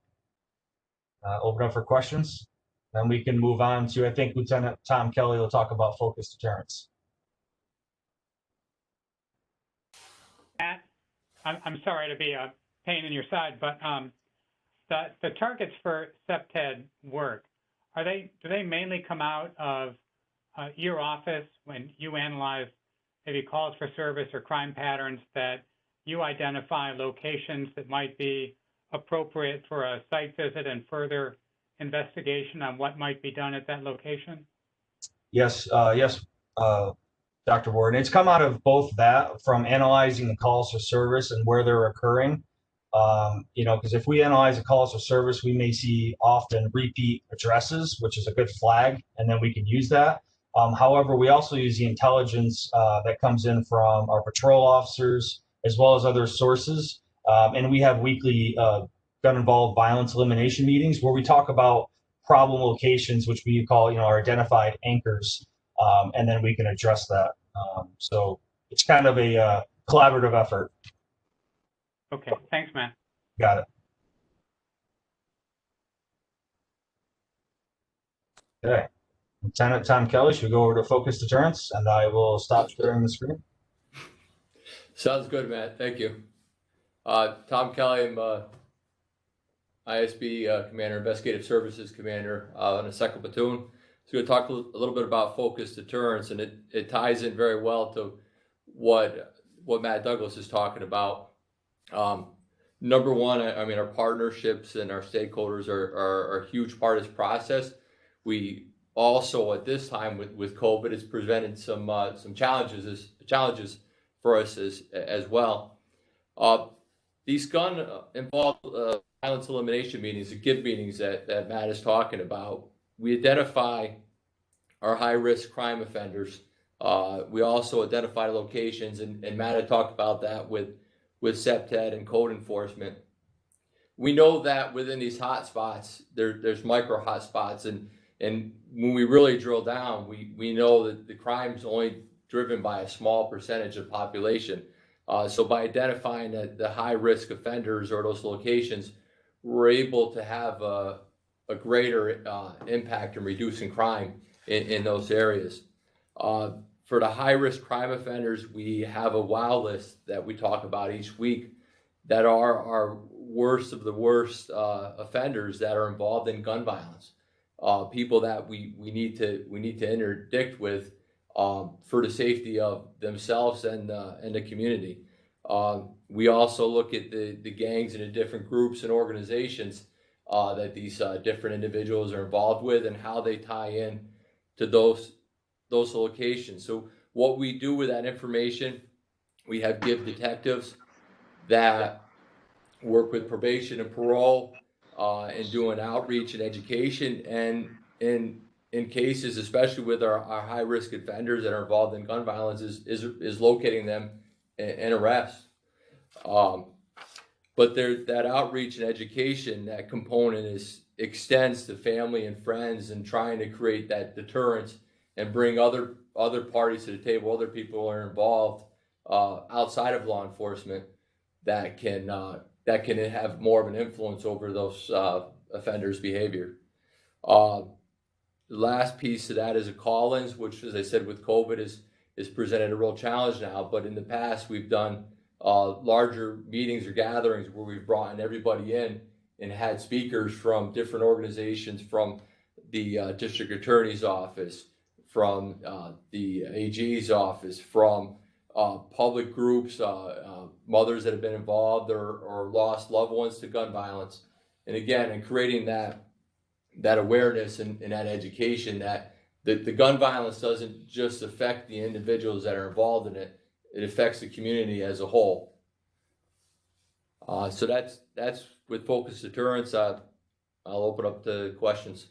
Open up for questions, then we can move on to, I think Lieutenant Tom Kelly will talk about focused deterrence. Matt, I'm sorry to be a pain in your side, but the targets for SEPTED work, do they mainly come out of your office when you analyze maybe calls for service or crime patterns, that you identify locations that might be appropriate for a site visit and further investigation on what might be done at that location? Yes, Dr. Warden. It's come out of both that, from analyzing the calls for service and where they're occurring, Because if we analyze a calls for service, we may see often repeat addresses, which is a good flag, and then we can use that. However, we also use the intelligence that comes in from our patrol officers as well as other sources. And we have weekly gun-involved violence elimination meetings where we talk about problem locations, which we call, our identified anchors, and then we can address that. So it's kind of a collaborative effort. Okay, thanks, Matt. Got it. Okay. Lieutenant Tom Kelly, should we go over to focus deterrence, and I will stop sharing the screen. Sounds good, Matt. Thank you. Tom Kelly, I'm ISB Commander, Investigative Services Commander on the 2nd Platoon. So we're going to talk a little bit about focus deterrence, and it ties in very well to what Matt Douglas is talking about. Number one, our partnerships and our stakeholders are a huge part of this process. We also, at this time with COVID, has presented some challenges for us as well. These gun involved violence elimination meetings, the GIV meetings that Matt is talking about, we identify our high-risk crime offenders. We also identify locations, and Matt had talked about that with SEPTED and code enforcement. We know that within these hotspots, there's micro hotspots, and when we really drill down, we know that the crime is only driven by a small percentage of population. So by identifying the high-risk offenders or those locations, we're able to have a greater impact in reducing crime in those areas. For the high-risk crime offenders, we have a WOW list that we talk about each week that are our worst of the worst offenders that are involved in gun violence. People that we need to interdict with for the safety of themselves and the community. We also look at the gangs and the different groups and organizations that these different individuals are involved with and how they tie in to those locations. So what we do with that information, we have GIV detectives that work with probation and parole and doing outreach and education, and in cases, especially with our high-risk offenders that are involved in gun violence, is locating them and arrest. But that outreach and education, that component extends to family and friends, and trying to create that deterrence and bring other parties to the table, other people who are involved outside of law enforcement that can have more of an influence over those offenders' behavior. The last piece of that is a call-ins, which, as I said, with COVID is presented a real challenge now. But in the past, we've done larger meetings or gatherings where we've brought in everybody in and had speakers from different organizations, from the district attorney's office, from the AG's office, from public groups, mothers that have been involved or lost loved ones to gun violence. And again, in creating that awareness and that education, that the gun violence doesn't just affect the individuals that are involved in it, it affects the community as a whole. So that's with focus deterrence. I'll open up to questions.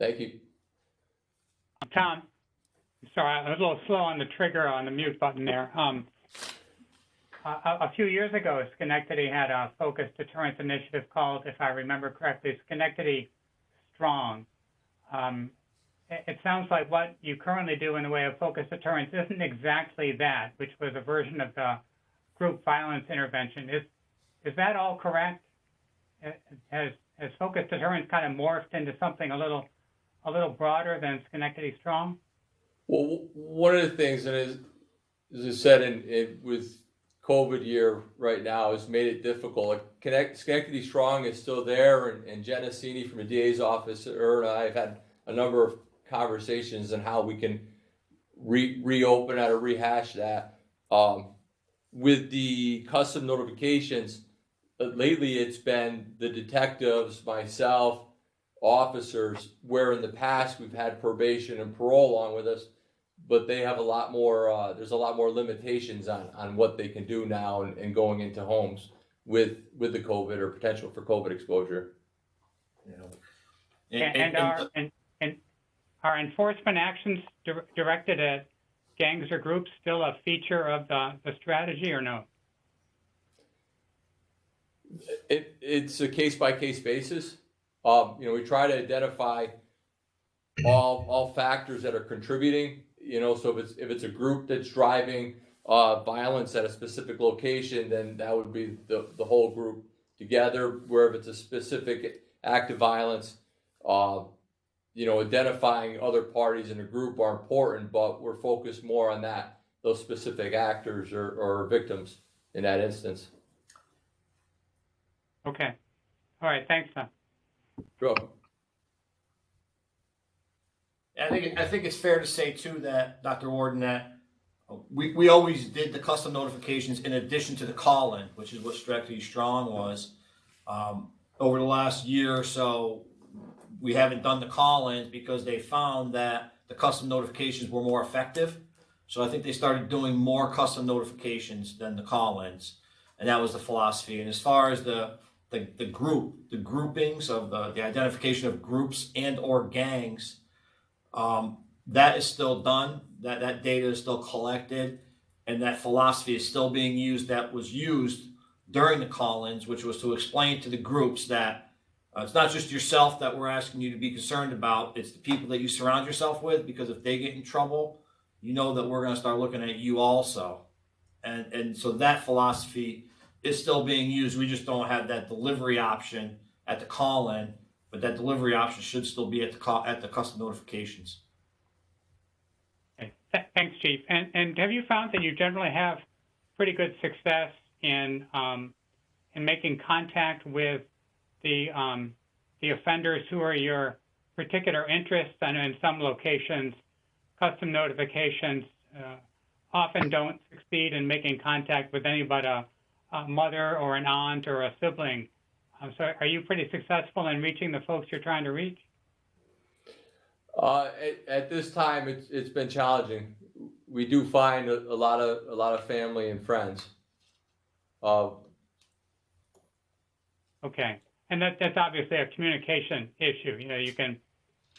Thank you. Tom, sorry, I'm a little slow on the trigger on the mute button there. A few years ago, Schenectady had a focused deterrence initiative called, if I remember correctly, Schenectady Strong. It sounds like what you currently do in the way of focused deterrence isn't exactly that, which was a version of the group violence intervention. Is that all correct? Has focused deterrence kind of morphed into something a little broader than Schenectady Strong? Well, one of the things, and as I said, with COVID year right now, has made it difficult. Schenectady Strong is still there, and Jenna Cini from the DA's office, her and I have had a number of conversations on how we can reopen that or rehash that. With the custom notifications, lately it's been the detectives, myself, officers, where in the past we've had probation and parole along with us, but they have a lot more, there's a lot more limitations on what they can do now and going into homes with the COVID or potential for COVID exposure. And are enforcement actions directed at gangs or groups still a feature of the strategy or no? It's a case-by-case basis. We try to identify all factors that are contributing. So if it's a group that's driving violence at a specific location, then that would be the whole group together. Where if it's a specific act of violence, identifying other parties in a group are important, but we're focused more on those specific actors or victims in that instance. Okay. All right. Thanks, Tom. Sure. I think it's fair to say too that, Dr. Warden, that we always did the custom notifications in addition to the call-in, which is what Schenectady Strong was. Over the last year or so, we haven't done the call-ins because they found that the custom notifications were more effective. So I think they started doing more custom notifications than the call-ins, and that was the philosophy. And as far as the groupings of the identification of groups and or gangs, that is still done. That data is still collected, and that philosophy is still being used. That was used during the call-ins, which was to explain to the groups that it's not just yourself that we're asking you to be concerned about. It's the people that you surround yourself with, because if they get in trouble, that we're going to start looking at you also. And so that philosophy is still being used. We just don't have that delivery option at the call-in, but that delivery option should still be at the custom notifications. Okay. Thanks, Chief. And have you found that you generally have pretty good success in making contact with the offenders who are your particular interests? I know in some locations, custom notifications often don't succeed in making contact with any but a mother or an aunt or a sibling. So are you pretty successful in reaching the folks you're trying to reach? At this time, it's been challenging. We do find a lot of family and friends. Okay, and that's obviously a communication issue. You can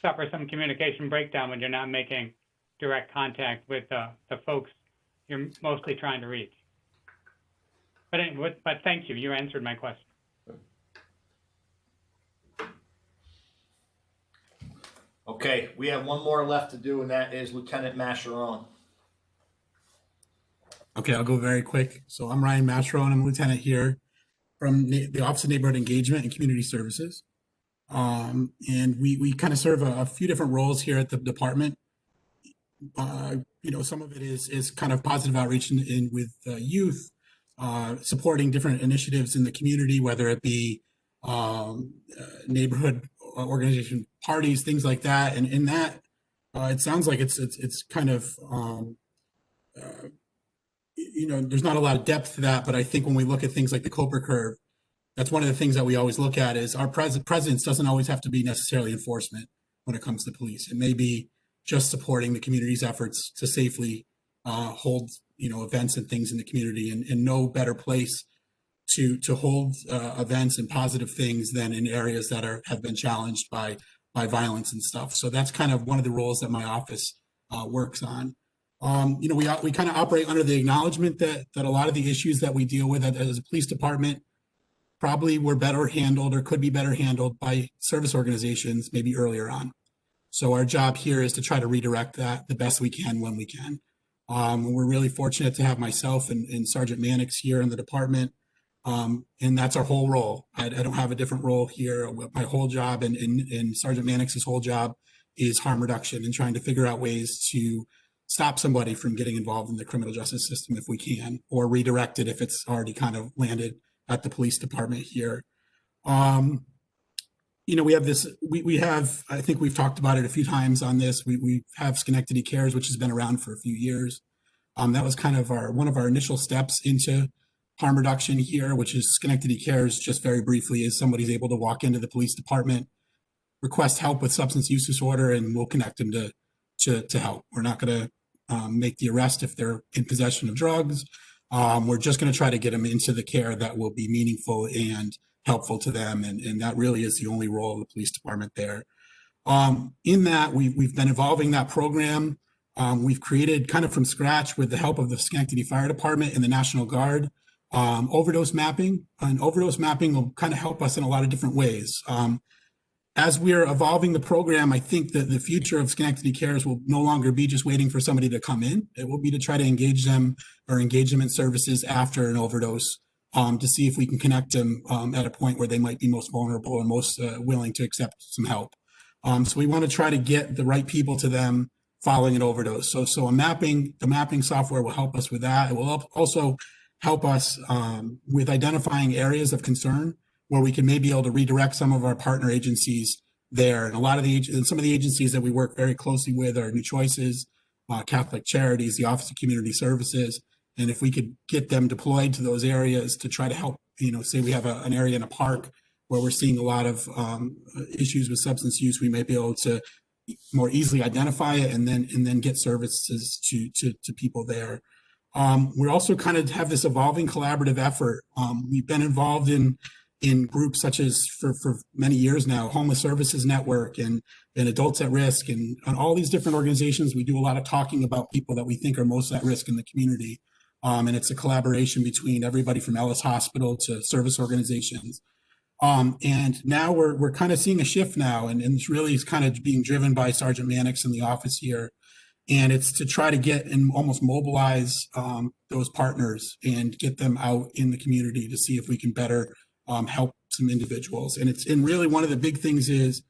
suffer some communication breakdown when you're not making direct contact with the folks you're mostly trying to reach. But anyway, but thank you. You answered my question. Okay, we have one more left to do, and that is Lieutenant Mascherone. Okay, I'll go very quick. So I'm Ryan Mascherone. I'm a lieutenant here from the Office of Neighborhood Engagement and Community Services. And we kind of serve a few different roles here at the department. Some of it is kind of positive outreach with youth, supporting different initiatives in the community, whether it be neighborhood organization parties, things like that. And in that, it sounds like it's kind of, there's not a lot of depth to that, but I think when we look at things like the Cooper curve, that's one of the things that we always look at is our presence doesn't always have to be necessarily enforcement when it comes to police. It may be just supporting the community's efforts to safely hold, events and things in the community, and no better place to hold events and positive things than in areas that have been challenged by violence and stuff. So that's kind of one of the roles that my office works on. We kind of operate under the acknowledgement that a lot of the issues that we deal with as a police department probably were better handled or could be better handled by service organizations maybe earlier on. So our job here is to try to redirect that the best we can when we can. We're really fortunate to have myself and Sergeant Mannix here in the department. And that's our whole role. I don't have a different role here. My whole job and Sergeant Mannix's whole job is harm reduction and trying to figure out ways to stop somebody from getting involved in the criminal justice system if we can, or redirect it if it's already kind of landed at the police department here. We have this, we have, I think we've talked about it a few times on this. We have Schenectady Cares, which has been around for a few years. That was kind of one of our initial steps into harm reduction here, which is Schenectady Cares, just very briefly, is somebody's able to walk into the police department request help with substance use disorder, and we'll connect them to help. We're not going to make the arrest if they're in possession of drugs. We're just going to try to get them into the care that will be meaningful and helpful to them, and that really is the only role of the police department there. In that, we've been evolving that program. We've created kind of from scratch with the help of the Schenectady Fire Department and the National Guard, overdose mapping. And overdose mapping will kind of help us in a lot of different ways. As we're evolving the program, I think that the future of Schenectady Cares will no longer be just waiting for somebody to come in. It will be to try to engage them in services after an overdose, to see if we can connect them at a point where they might be most vulnerable and most willing to accept some help. So we want to try to get the right people to them following an overdose. So the mapping software will help us with that. It will also help us with identifying areas of concern where we can maybe be able to redirect some of our partner agencies there. And some of the agencies that we work very closely with are New Choices, Catholic Charities, the Office of Community Services. And if we could get them deployed to those areas to try to help, say we have an area in a park where we're seeing a lot of issues with substance use, we may be able to more easily identify it and then get services to people there. We also kind of have this evolving collaborative effort. We've been involved in groups such as for many years now, Homeless Services Network and Adults at Risk and all these different organizations. We do a lot of talking about people that we think are most at risk in the community. And it's a collaboration between everybody from Ellis Hospital to service organizations. And now we're kind of seeing a shift now, and it's really kind of being driven by Sergeant Mannix in the office here. And it's to try to get and almost mobilize those partners and get them out in the community to see if we can better help some individuals. And really one of the big things is,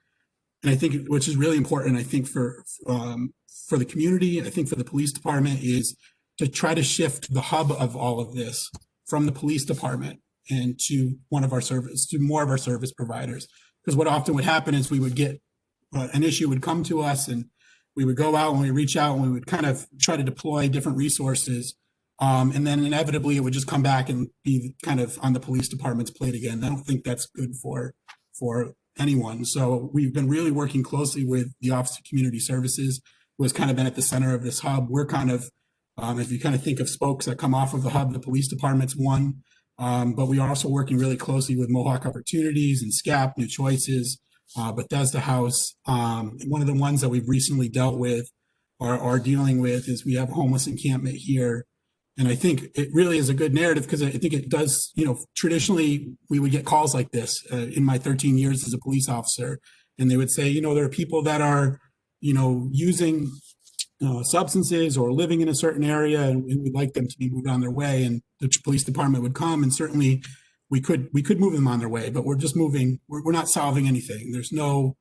and I think which is really important, I think for the community, I think for the police department, is to try to shift the hub of all of this from the police department and to more of our service providers. Because what often would happen is we would get an issue would come to us, and we would go out and we reach out and we would kind of try to deploy different resources. And then inevitably it would just come back and be kind of on the police department's plate again. I don't think that's good for anyone. So we've been really working closely with the Office of Community Services, who has kind of been at the center of this hub. We're kind of, if you kind of think of spokes that come off of the hub, the police department's one. But we are also working really closely with Mohawk Opportunities and SCAP, New Choices, Bethesda House. One of the ones that we've recently dealt with or are dealing with is we have a homeless encampment here. And I think it really is a good narrative because I think it does, traditionally we would get calls like this in my 13 years as a police officer. And they would say, there are people that are, using substances or living in a certain area, and we'd like them to be moved on their way. And the police department would come, and certainly we could move them on their way, but we're just moving. We're not solving anything. There's no,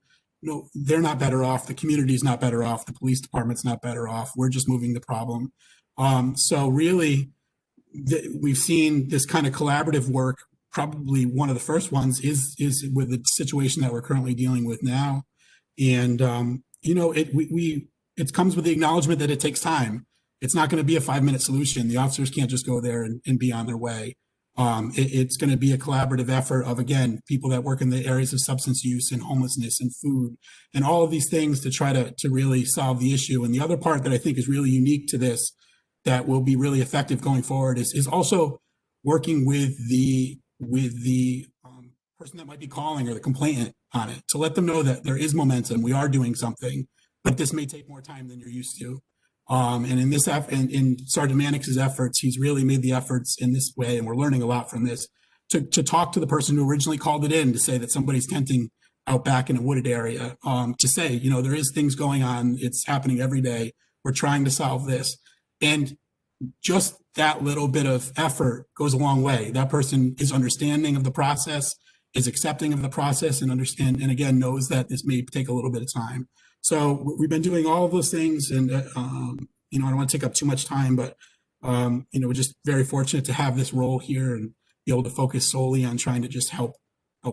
they're not better off. The community's not better off. The police department's not better off. We're just moving the problem. So really, we've seen this kind of collaborative work. Probably one of the first ones is with the situation that we're currently dealing with now, and it comes with the acknowledgement that it takes time. It's not going to be a 5-minute solution. The officers can't just go there and be on their way. It's going to be a collaborative effort of, again, people that work in the areas of substance use and homelessness and food and all of these things to try to really solve the issue. And the other part that I think is really unique to this that will be really effective going forward is also working with the person that might be calling or the complainant on it to let them know that there is momentum. We are doing something, but this may take more time than you're used to. And in this in Sergeant Mannix's efforts, he's really made the efforts in this way, and we're learning a lot from this, to talk to the person who originally called it in to say that somebody's tenting out back in a wooded area, to say, there is things going on. It's happening every day. We're trying to solve this. And just that little bit of effort goes a long way. That person is understanding of the process, is accepting of the process, and again, knows that this may take a little bit of time. So we've been doing all of those things, and I don't want to take up too much time, but we're just very fortunate to have this role here and be able to focus solely on trying to just help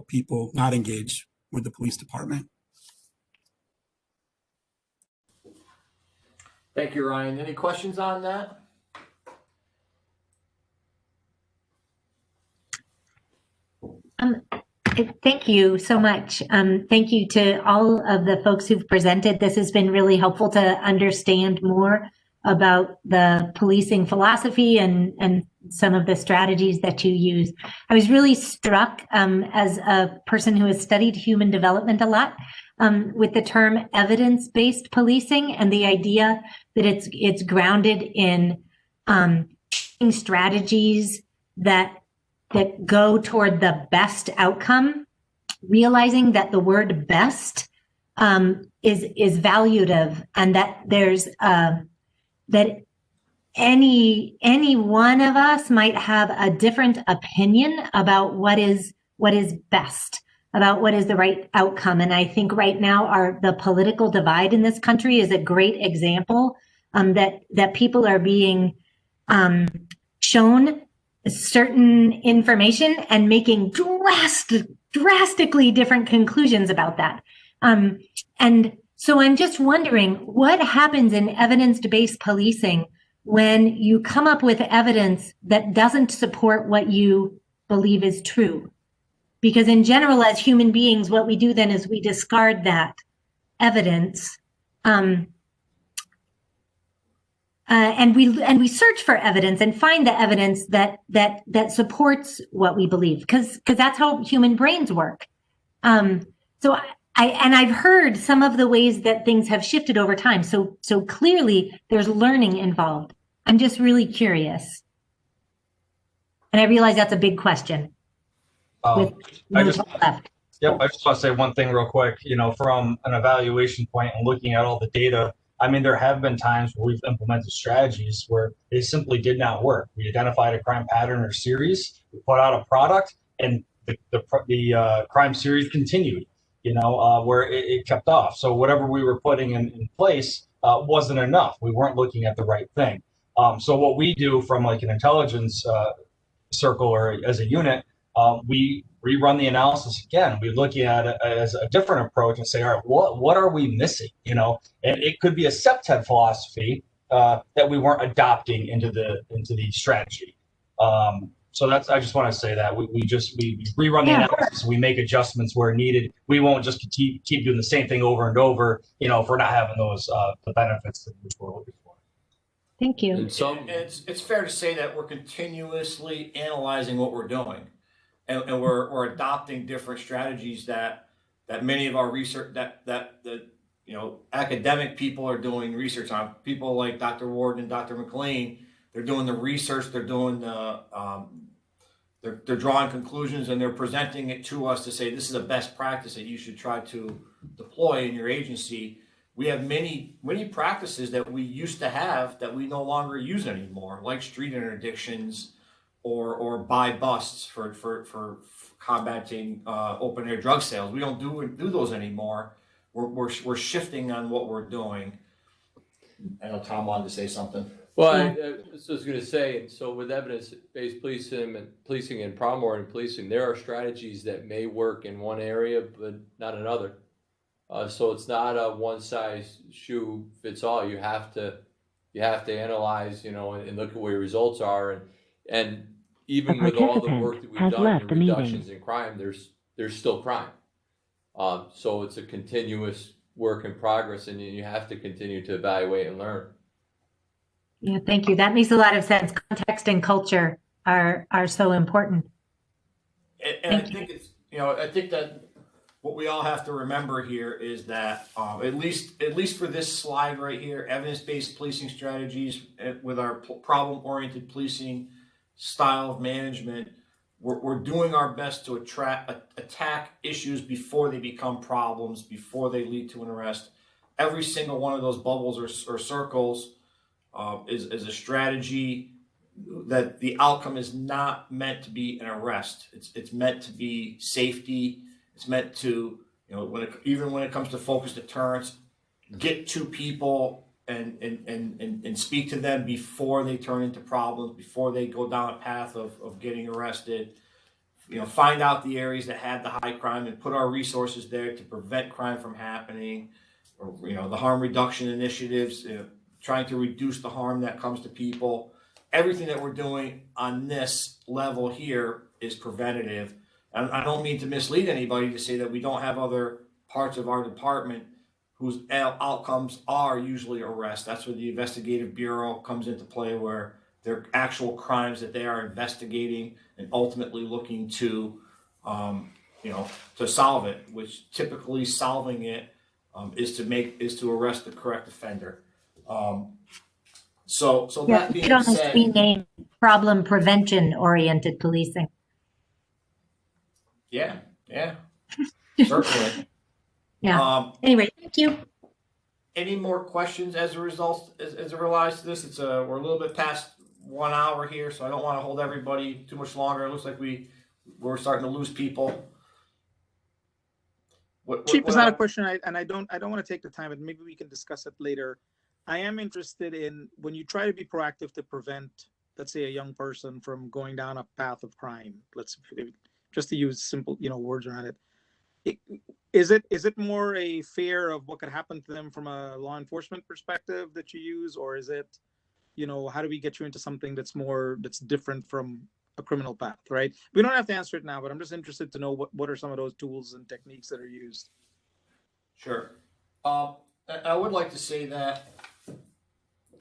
people not engage with the police department. Thank you, Ryan. Any questions on that? Thank you so much. Thank you to all of the folks who've presented. This has been really helpful to understand more about the policing philosophy and some of the strategies that you use. I was really struck as a person who has studied human development a lot with the term evidence-based policing and the idea that it's grounded in strategies that go toward the best outcome, realizing that the word best is valuative, and that there's that any one of us might have a different opinion about what is best, about what is the right outcome. And I think right now the political divide in this country is a great example that people are being shown certain information and making drastically different conclusions about that. And so I'm just wondering what happens in evidence-based policing when you come up with evidence that doesn't support what you believe is true. Because in general, as human beings, what we do then is we discard that evidence. And we search for evidence and find the evidence that supports what we believe, because that's how human brains work. So I've heard some of the ways that things have shifted over time. So clearly there's learning involved. I'm just really curious, and I realize that's a big question. I just want to say one thing real quick. From an evaluation point and looking at all the data, I mean, there have been times where we've implemented strategies where they simply did not work. We identified a crime pattern or series, we put out a product, and the crime series continued, where it kept off. So whatever we were putting in place wasn't enough. We weren't looking at the right thing. So what we do from like an intelligence circle or as a unit, we rerun the analysis again. We look at it as a different approach and say, all right, what are we missing? And it could be a septet philosophy that we weren't adopting into the strategy. So I just want to say that we rerun the analysis. We make adjustments where needed. We won't just keep doing the same thing over and over, if we're not having those the benefits that we're looking for. Thank you. It's fair to say that we're continuously analyzing what we're doing. And we're adopting different strategies that many of our research that academic people are doing research on. People like Dr. Ward and Dr. McLean, they're doing the research, they're doing they're drawing conclusions, and they're presenting it to us to say this is a best practice that you should try to deploy in your agency. We have many practices that we used to have that we no longer use anymore, like street interdictions or buy busts for combating open air drug sales. We don't do those anymore. We're shifting on what we're doing. I know Tom wanted to say something. Well, I was going to say, so with evidence-based policing and problem-oriented policing, there are strategies that may work in one area but not another. So it's not a one-size-shoe-fits-all. You have to analyze, and look at where your results are, and even with all the work that we've done in reductions in crime, there's still crime. So it's a continuous work in progress, and you have to continue to evaluate and learn. Yeah, thank you. That makes a lot of sense. Context and culture are so important. And I think I think that what we all have to remember here is that at least for this slide right here, evidence-based policing strategies with our problem-oriented policing style of management, we're doing our best to attack issues before they become problems, before they lead to an arrest. Every single one of those bubbles or circles is a strategy that the outcome is not meant to be an arrest. It's meant to be safety. It's meant to, even when it comes to focused deterrence, get to people and speak to them before they turn into problems, before they go down a path of getting arrested. Find out the areas that had the high crime and put our resources there to prevent crime from happening. Or, the harm reduction initiatives, trying to reduce the harm that comes to people. Everything that we're doing on this level here is preventative. And I don't mean to mislead anybody to say that we don't have other parts of our department whose outcomes are usually arrest. That's where the investigative bureau comes into play, where they're actual crimes that they are investigating and ultimately looking to, to solve it, which typically solving it is to arrest the correct offender. So Yeah, that we being could almost said, rename problem prevention oriented policing. yeah, certainly. Yeah. Anyway, thank you. Any more questions as a result, as it relates to this? We're a little bit past 1 hour here, so I don't want to hold everybody too much longer. It looks like we're starting to lose people. Chief, it's not a question, I don't want to take the time, but maybe we can discuss it later. I am interested in when you try to be proactive to prevent, let's say, a young person from going down a path of crime. Just to use simple, words around it. Is it more a fear of what could happen to them from a law enforcement perspective that you use, or is it, how do we get you into something that's different from a criminal path, right? We don't have to answer it now, but I'm just interested to know what are some of those tools and techniques that are used. Sure. I would like to say that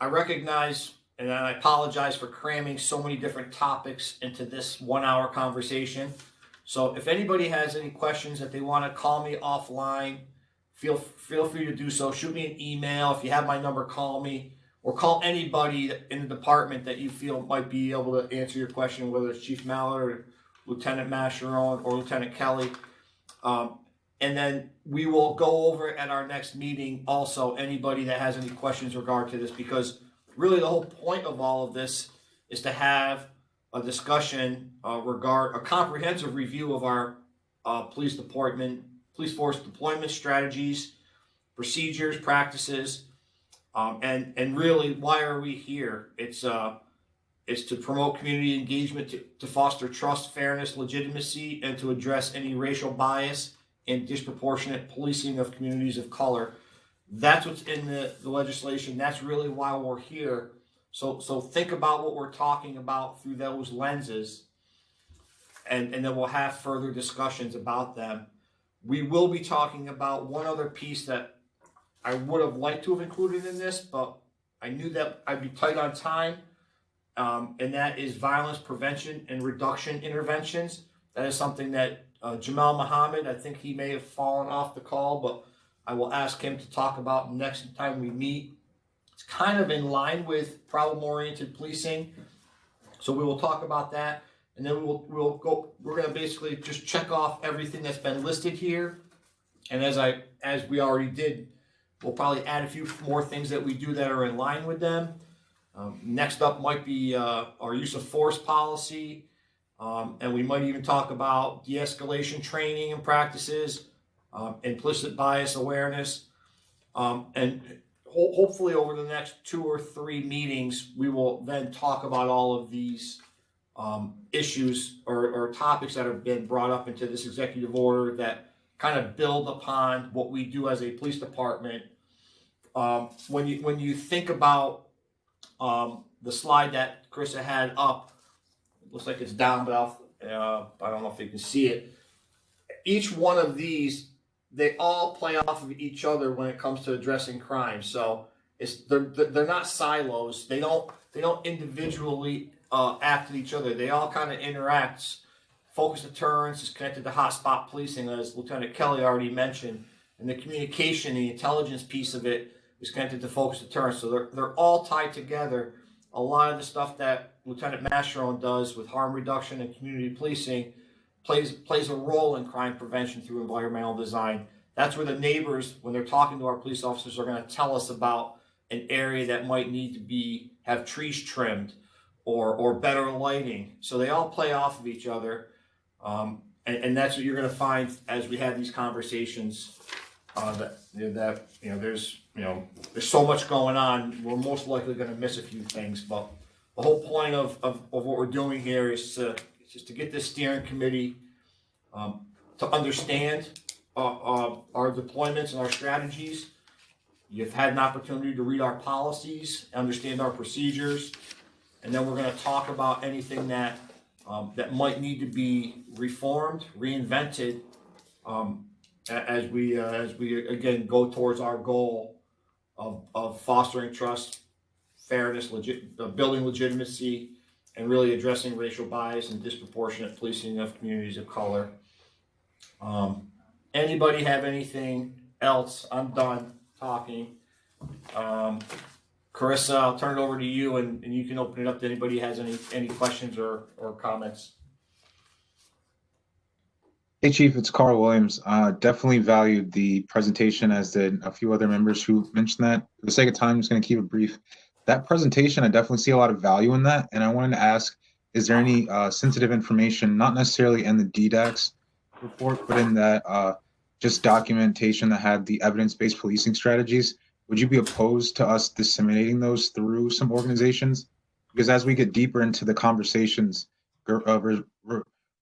I recognize, and I apologize for cramming so many different topics into this 1 hour conversation. So if anybody has any questions that they want to call me offline, feel free to do so. Shoot me an email. If you have my number, call me, or call anybody in the department that you feel might be able to answer your question, whether it's Chief Mallard or Lieutenant Mascherone or Lieutenant Kelly. And then we will go over at our next meeting also anybody that has any questions regard to this, because really the whole point of all of this is to have a discussion regard a comprehensive review of our police force deployment strategies, procedures, practices, and really why are we here? It's to promote community engagement, to foster trust, fairness, legitimacy, and to address any racial bias and disproportionate policing of communities of color. That's what's in the legislation. That's really why we're here. So think about what we're talking about through those lenses, and then we'll have further discussions about them. We will be talking about one other piece that I would have liked to have included in this, but I knew that I'd be tight on time, and that is violence prevention and reduction interventions. That is something that Jamal Muhammad, I think he may have fallen off the call, but I will ask him to talk about next time we meet. It's kind of in line with problem-oriented policing, so we will talk about that, and then we're going to basically just check off everything that's been listed here, and as we already did, we'll probably add a few more things that we do that are in line with them. Next up might be our use of force policy, and we might even talk about de-escalation training and practices, implicit bias awareness, and hopefully over the next 2 or 3 meetings, we will then talk about all of these issues or topics that have been brought up into this executive order that kind of build upon what we do as a police department. When you think about the slide that Carissa had up, it looks like it's down, but I don't know if you can see it. Each one of these, they all play off of each other when it comes to addressing crime. So they're not silos. They don't individually act at each other. They all kind of interact. Focused deterrence is connected to hotspot policing, as Lieutenant Kelly already mentioned, and the communication, the intelligence piece of it is connected to focused deterrence. So they're all tied together. A lot of the stuff that Lieutenant Mascherone does with harm reduction and community policing plays a role in crime prevention through environmental design. That's where the neighbors, when they're talking to our police officers, are going to tell us about an area that might need to have trees trimmed or better lighting. So they all play off of each other, and that's what you're going to find as we have these conversations. There's so much going on. We're most likely going to miss a few things, but the whole point of what we're doing here is just to get this steering committee to understand our deployments and our strategies. You've had an opportunity to read our policies, understand our procedures, and then we're going to talk about anything that that might need to be reformed, reinvented, as we again go towards our goal of fostering trust, fairness, building legitimacy, and really addressing racial bias and disproportionate policing of communities of color. Anybody have anything else? I'm done talking. Carissa, I'll turn it over to you, and you can open it up to anybody who has any questions or comments. Hey, Chief, it's Carl Williams. Definitely valued the presentation, as did a few other members who mentioned that. For the sake of time, I'm just going to keep it brief. That presentation, I definitely see a lot of value in that. And I wanted to ask, is there any sensitive information, not necessarily in the Ddax report, but in that just documentation that had the evidence-based policing strategies? Would you be opposed to us disseminating those through some organizations? Because as we get deeper into the conversations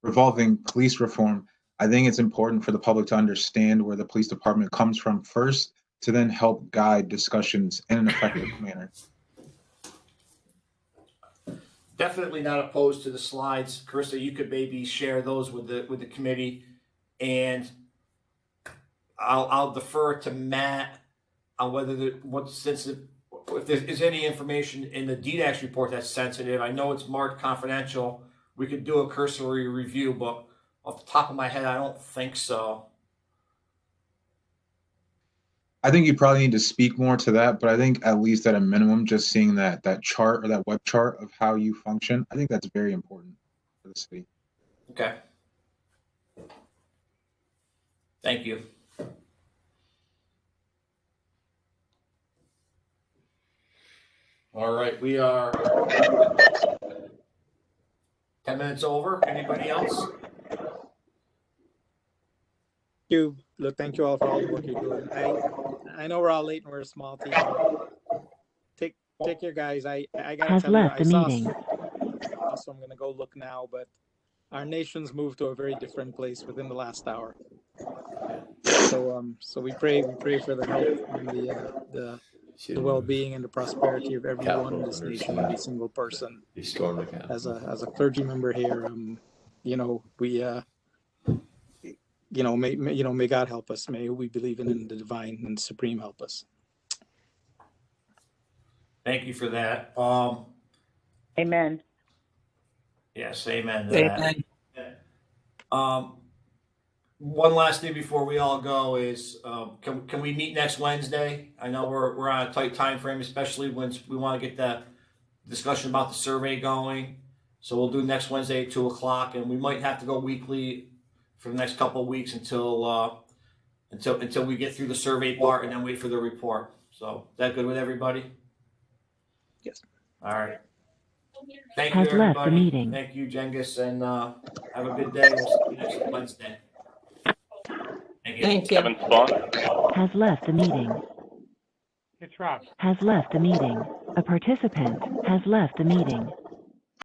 revolving police reform, I think it's important for the public to understand where the police department comes from first, to then help guide discussions in an effective manner. Definitely not opposed to the slides. Carissa, you could maybe share those with the committee, and I'll defer to Matt on whether what's sensitive, if there is any information in the Ddax report that's sensitive. I know it's marked confidential. We could do a cursory review, but off the top of my head, I don't think so. I think you probably need to speak more to that, but I think at least at a minimum, just seeing that chart or that web chart of how you function, I think that's very important for the city. Okay. Thank you. All right, we are 10 minutes over. Anybody else? Thank you all for all the work you're doing. I know we're all late and we're a small team. Take care, guys. I gotta tell you, I saw. So I'm gonna go look now, but our nation's moved to a very different place within the last hour. So we pray for the health and the well-being and the prosperity of everyone in this nation, every single person. As a clergy member here, may God help us. May we believe in the divine and supreme help us. Thank you for that. Amen. Yes, amen to that. One last thing before we all go is, can we meet next Wednesday? I know we're on a tight time frame, especially when we want to get that discussion about the survey going. So we'll do next Wednesday at 2:00, and we might have to go weekly for the next couple of weeks until we get through the survey part and then wait for the report. So is that good with everybody? Yes. All right. Thank you, everybody. Thank you, Jengis, and have a good day. We'll see you next Wednesday. Thank you. Kevin Spawn. Has left the meeting. It's Rob. Has left the meeting. A participant has left the meeting.